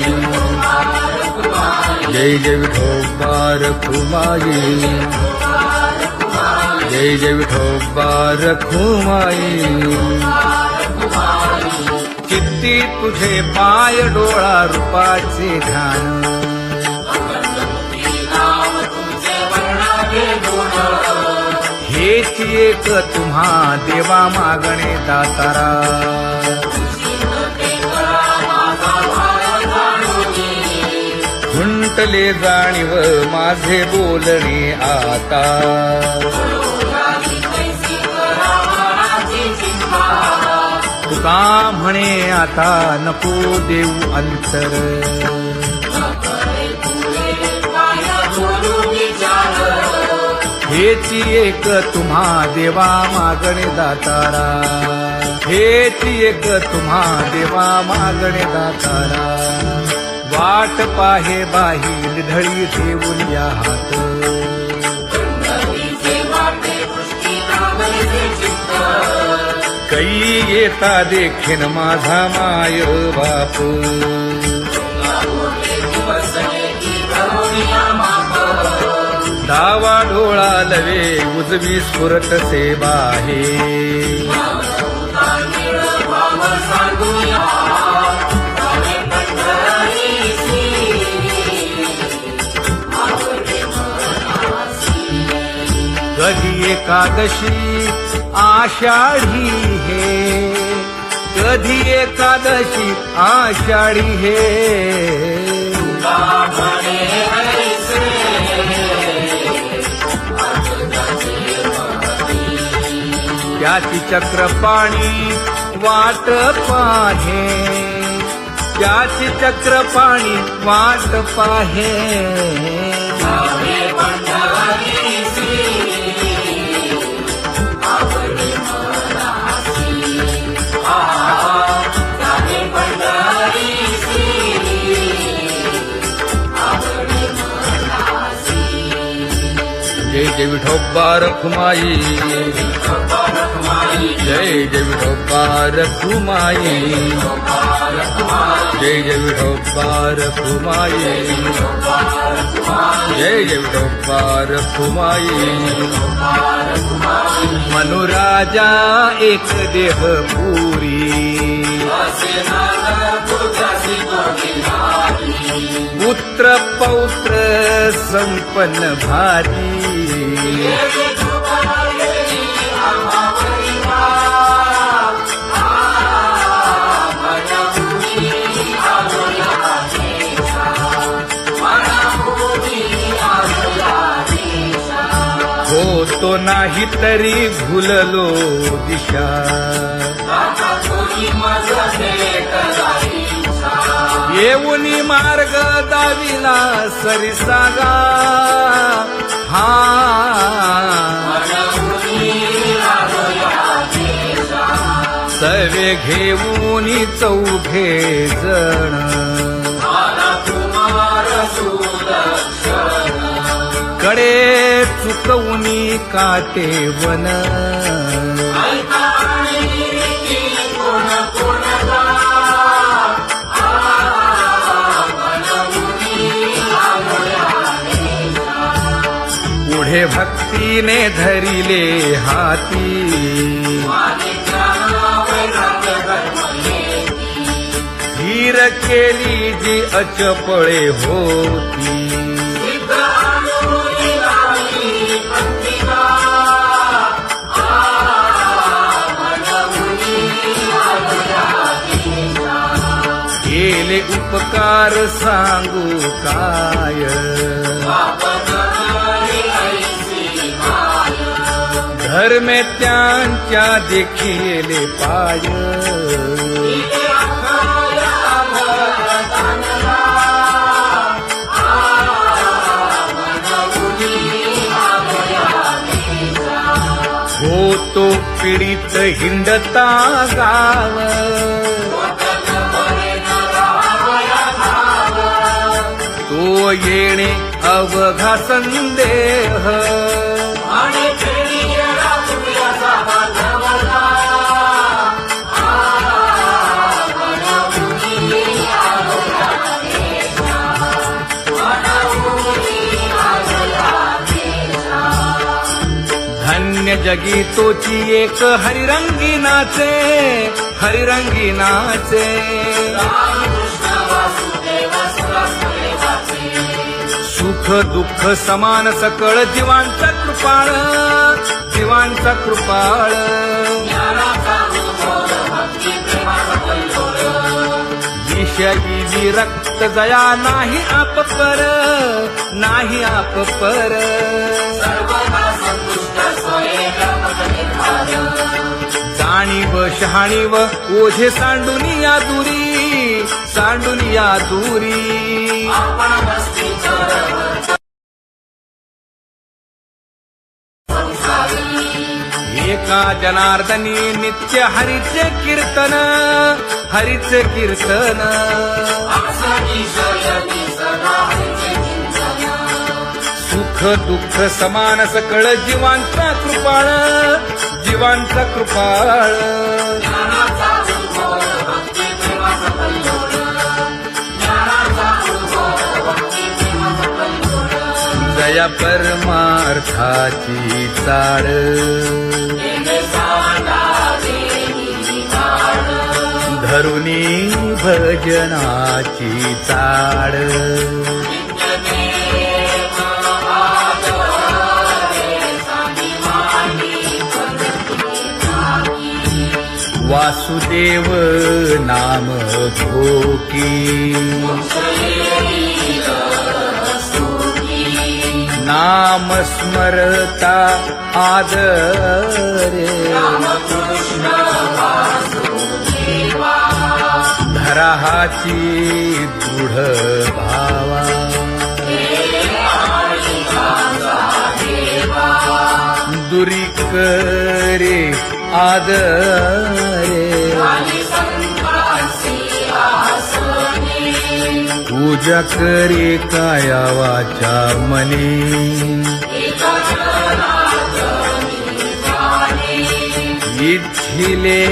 जय जय विठोबा रखुमाई जय जय विठोबा रखुमाई चित्ती तुझे पाय डोळा रूपाचे ध्यान हेच एक तुम्हा देवा मागणे दातारा. खुंटले जाणीव माझे बोलणे आता. तुका म्हणे आता नको देऊ अंतर. हेच एक तुम्हा देवा मागणे दातारा. हेच एक तुम्हा देवा मागणे दातारा. वाट पाहे बाही ढळी ठेवून या हात. कै येता देखीन माझा माय बाप. डावा डोळा लवे उजवी स्फुरत से बाहे. कधी एकादशी आषाढी हे. कधी एकादशी आषाढी हे. त्याची चक्रपाणी वाट पाहे. त्याची चक्रपाणी वाट पाहे. जय जय विठोबा रखुमाई. जय जय विठोबा रखुमाई. जय जय विठोबा रखुमाई. जय जय विठोबा रखुमाई. मनुराजा एक देह पुरी. पुत्र पौत्र संपन्न भारी. होतो नाही तरी भुललो दिशा. येऊनी मार्ग दाविला सरिसागा. हा सवे घेऊनी चौघे जण. कडे चुकवूनी काटे वन. पुढे भक्तीने धरिले हाती. धीर केली जी अचपळे होती. केले उपकार सांगू काय. धर्मे त्यांच्या देखिले पाय. होतो पीडित हिंडता गाव. तो येणे अवघा संदेह. धन्य जगी तोची एक हरिरंगी नाचे. हरिरंगी नाचे. सुख दुःख समान सकळ जीवांचा कृपाळ. जीवांचा जीवांचा कृपाळ विषयी विरक्त जया नाही आप पर, नाही आप पर. जाणीव शहाणीव ओझे सांडुनिया दुरी, सांडुनिया दुरी. एका जनार्दनी नित्य हरीचे कीर्तन, हरीचे कीर्तन. सुख दुःख समान सकळ जीवांचा कृपाळ, जीवांचा कृपाळ. जया परमार्थाची चाळ धरुनी भजनाची चाळ. वासुदेव नाम भोकी नाम स्मरता आदरे. धराहाची दृढ भावा दुरी करे आदरे. पूजा करे काया वाचा मने इच्छिले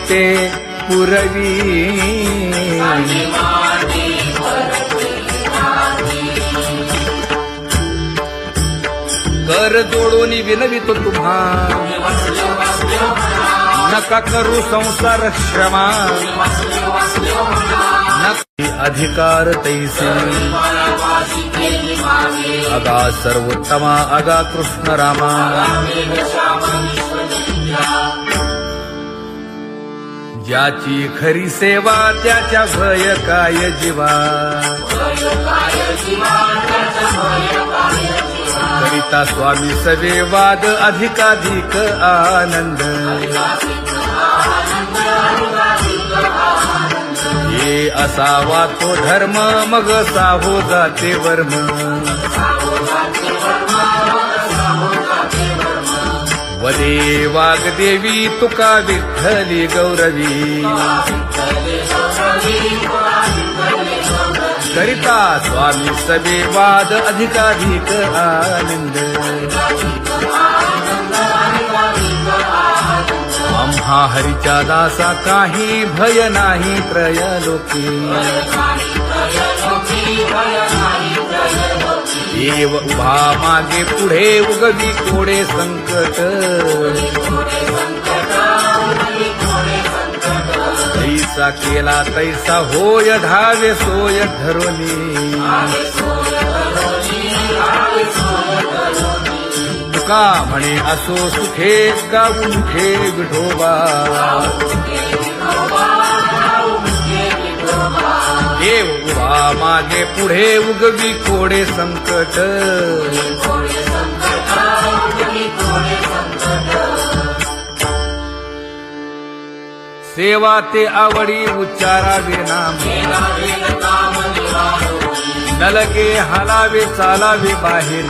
ते पुरवी. कर जोडून विनवितो तुम्हा नका करू संसार श्रमा. नका अधिकार तैसे अगा सर्वोत्तमा अगा कृष्ण रामा. ज्याची खरी सेवा त्याच्या भय काय जीवा. करिता स्वामी सवे वाद अधिकाधिक आनंद. हे असावा तो धर्म मग साहो जाते वर्म. वदे वाग्देवी तुका विठ्ठली गौरवी. करिता स्वामी सवे वाद अधिकाधिक आनंद. आम्हा हरीच्या दासा काही भय नाही त्रयलोकी. देव उभा मागे पुढे उगवी कोडे संकट. तैसा केला तैसा होय धावे सोय धरोनी. तुका म्हणे असो सुखे गाऊ मुखे विठोबा. देव उभा मागे पुढे उगवी कोडे संकट. सेवा ते आवडी उच्चारावे नाम. नलगे हालावे चालावे बाहेरी.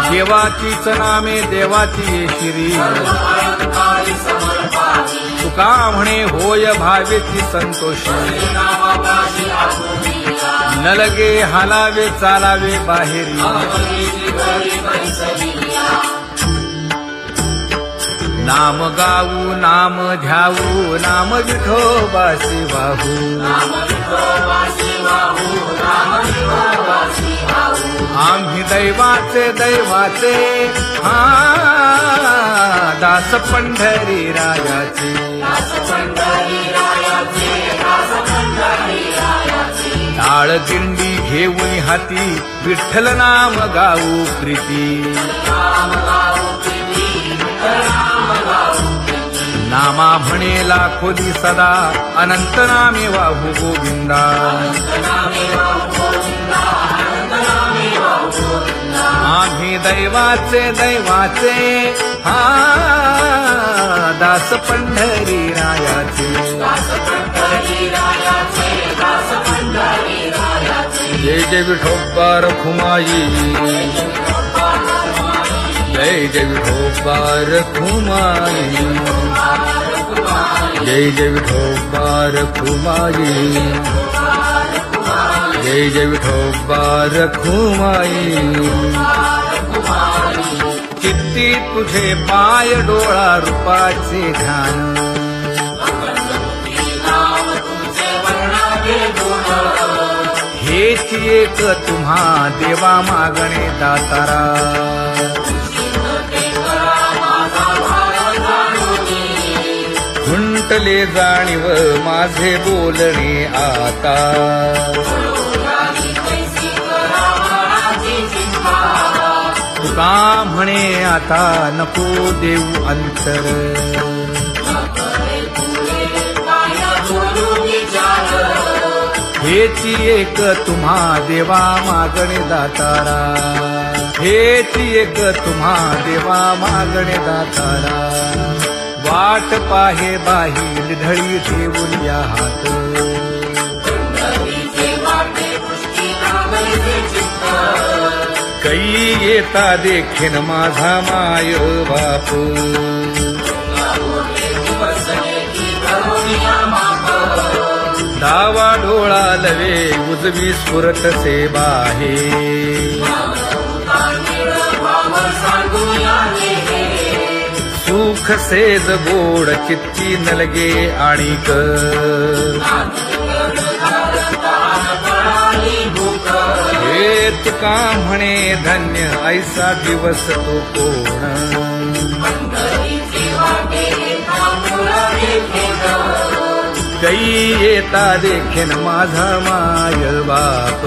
देवाचीच नामे देवाची येशिरी. तुका म्हणे होय भावेची संतोषी. नलगे हालावे चालावे बाहेरी. नाम गाऊ नाम ध्याऊ नाम विठोबासी वाहू. आम्ही दैवाचे दैवाचे हा दास पंढरी रायाचे. टाळ दिंडी घेऊन हाती विठ्ठल नाम गाऊ प्रीती नामा म्हणेला खोदी सदा अनंत नामे वाहू गोविंदा आम्ही दैवाचे दैवाचे हा दास पंढरी रायाचे जय जय विठोबा रखुमाई जय जय विठोबा रखुमाई जय जय विठोबा रखुमाई जय जय विठोबा रखुमाई चित्ती तुझे पाय डोळा रूपाचे ध्यान हेच एक तुम्हा देवा मागणे दातारा खुंटले जाणीव माझे बोलणे आता तुका म्हणे आता नको देऊ अंतर हेची एक तुम्हा देवा मागणे दातारा हेची एक तुम्हा देवा मागणे दातारा वाट पाहे बाही ढळी ठेवून या हात कै येता देखेन माझा माय बाप डावा डोळा लवे उजवी स्फुरत से बाहे सुख सेज गोड चित्ती नलगे आणिक हे तुका म्हणे धन्य ऐसा दिवस तो कोण कै येता देखेन माझा माय बाप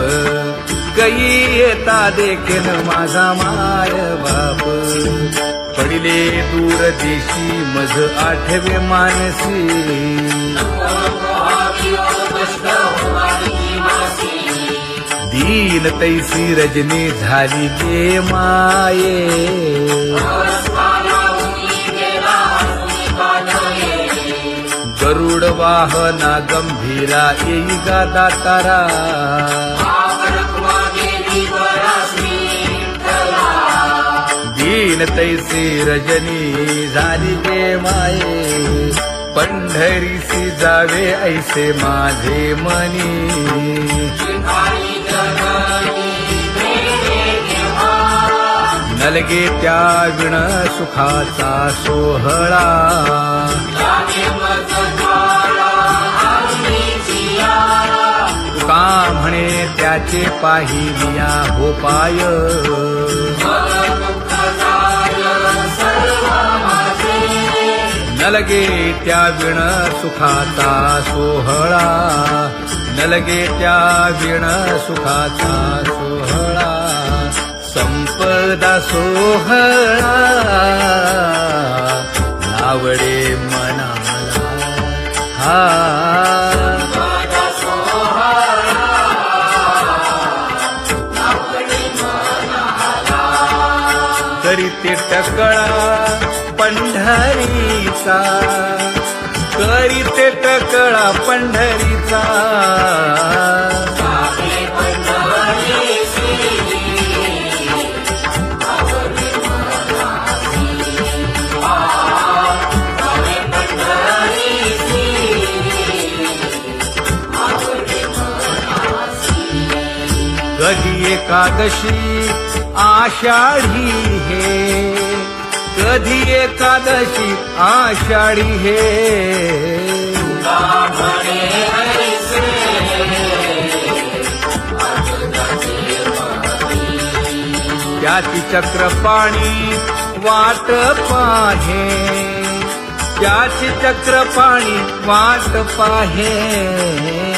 कै येता देखेन माझा माय बाप पडिले दूर देशी मज आठवे मानसी दीन तैसी रजनी झाली गे माये गरुड वाहना गंभीरा येई गा दातारा दीन तैसी रजनी झाली गे माये पंढरीसी जावे ऐसे माझे मनी नलगे त्या विण सुखाचा सोहळा तुका म्हणे त्याचे पाहिलिया हो पाय नलगे त्या विण सुखाचा सोहळा नलगे त्या विण सुखाचा सोहळा संपदा सोहळा नावडे मनाला हा करीते टकळा पंढरीचा करीते टकळा पंढरीचा कधी एकादशी आषाढी हे कधी एकादशी आषाढी हे त्याची चक्रपाणी वाट पाहे त्याची चक्रपाणी वाट पाहे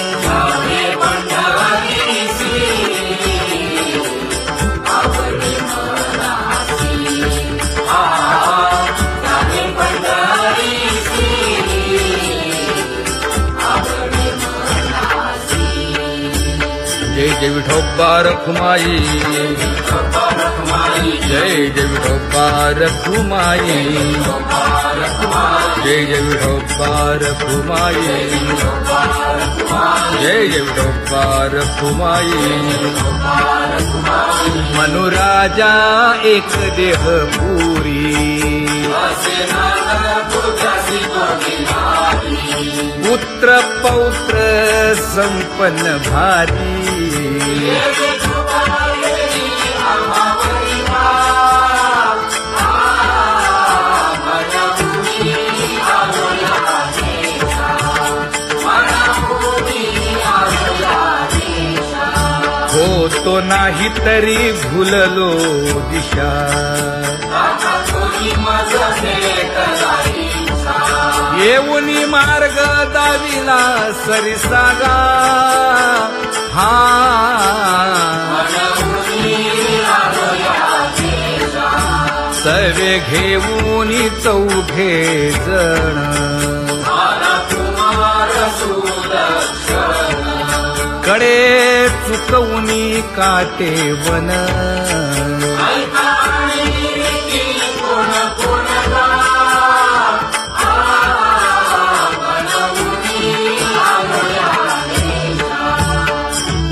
जय विठोबा रखुमाई, जय जय विठोबा रखुमाई, जय जय विठोबा रखुमाई, जय जय विठोबा रखुमाई. मनुराजा एक देह पुरी, पुत्र पौत्र संपन्न भारी. हो तो नाही तरी भुललो दिशा, येऊनी मार्ग दाविला सरिसागा. हा सर्वे घेऊनी चौघे जण, कडे चुकवूनी काटे वन.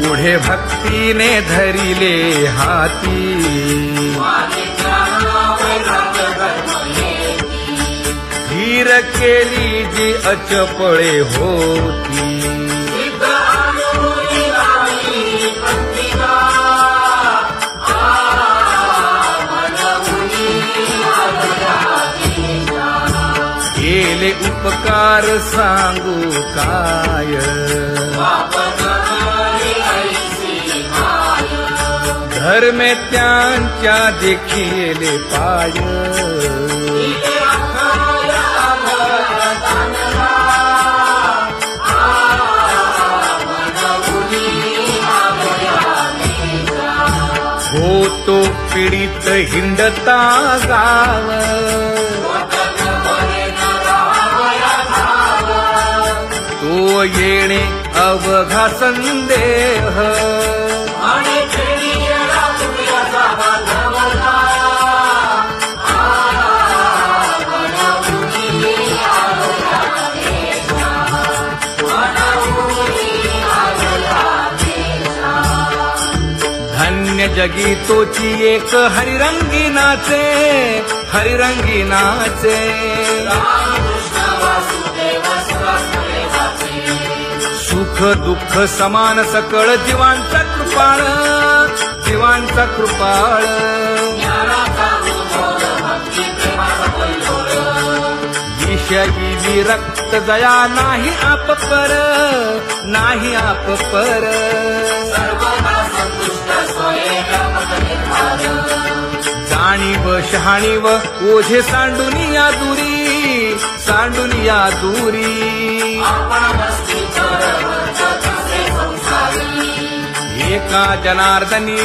पुढे भक्तीने धरिले हाती, धीर केली जी अचपळे होती. केले उपकार सांगू काय, धर्मे त्यांच्या देखिले पाय. होतो पीडित हिंडता गाव, तो येणे अवघा संदेह. धन्य जगी तोची एक हरिरंगी नाचे, हरिरंगी नाचे. सुख दुःख समान सकळ जीवांचा कृपाळ, जीवांचा कृपाळ. विषयी विरक्त जया नाही आप पर, नाही आप पर. जाणीव शहाणीव ओझे सांडुनिया दुरी, सांडुनिया दुरी. एका जनार्दनी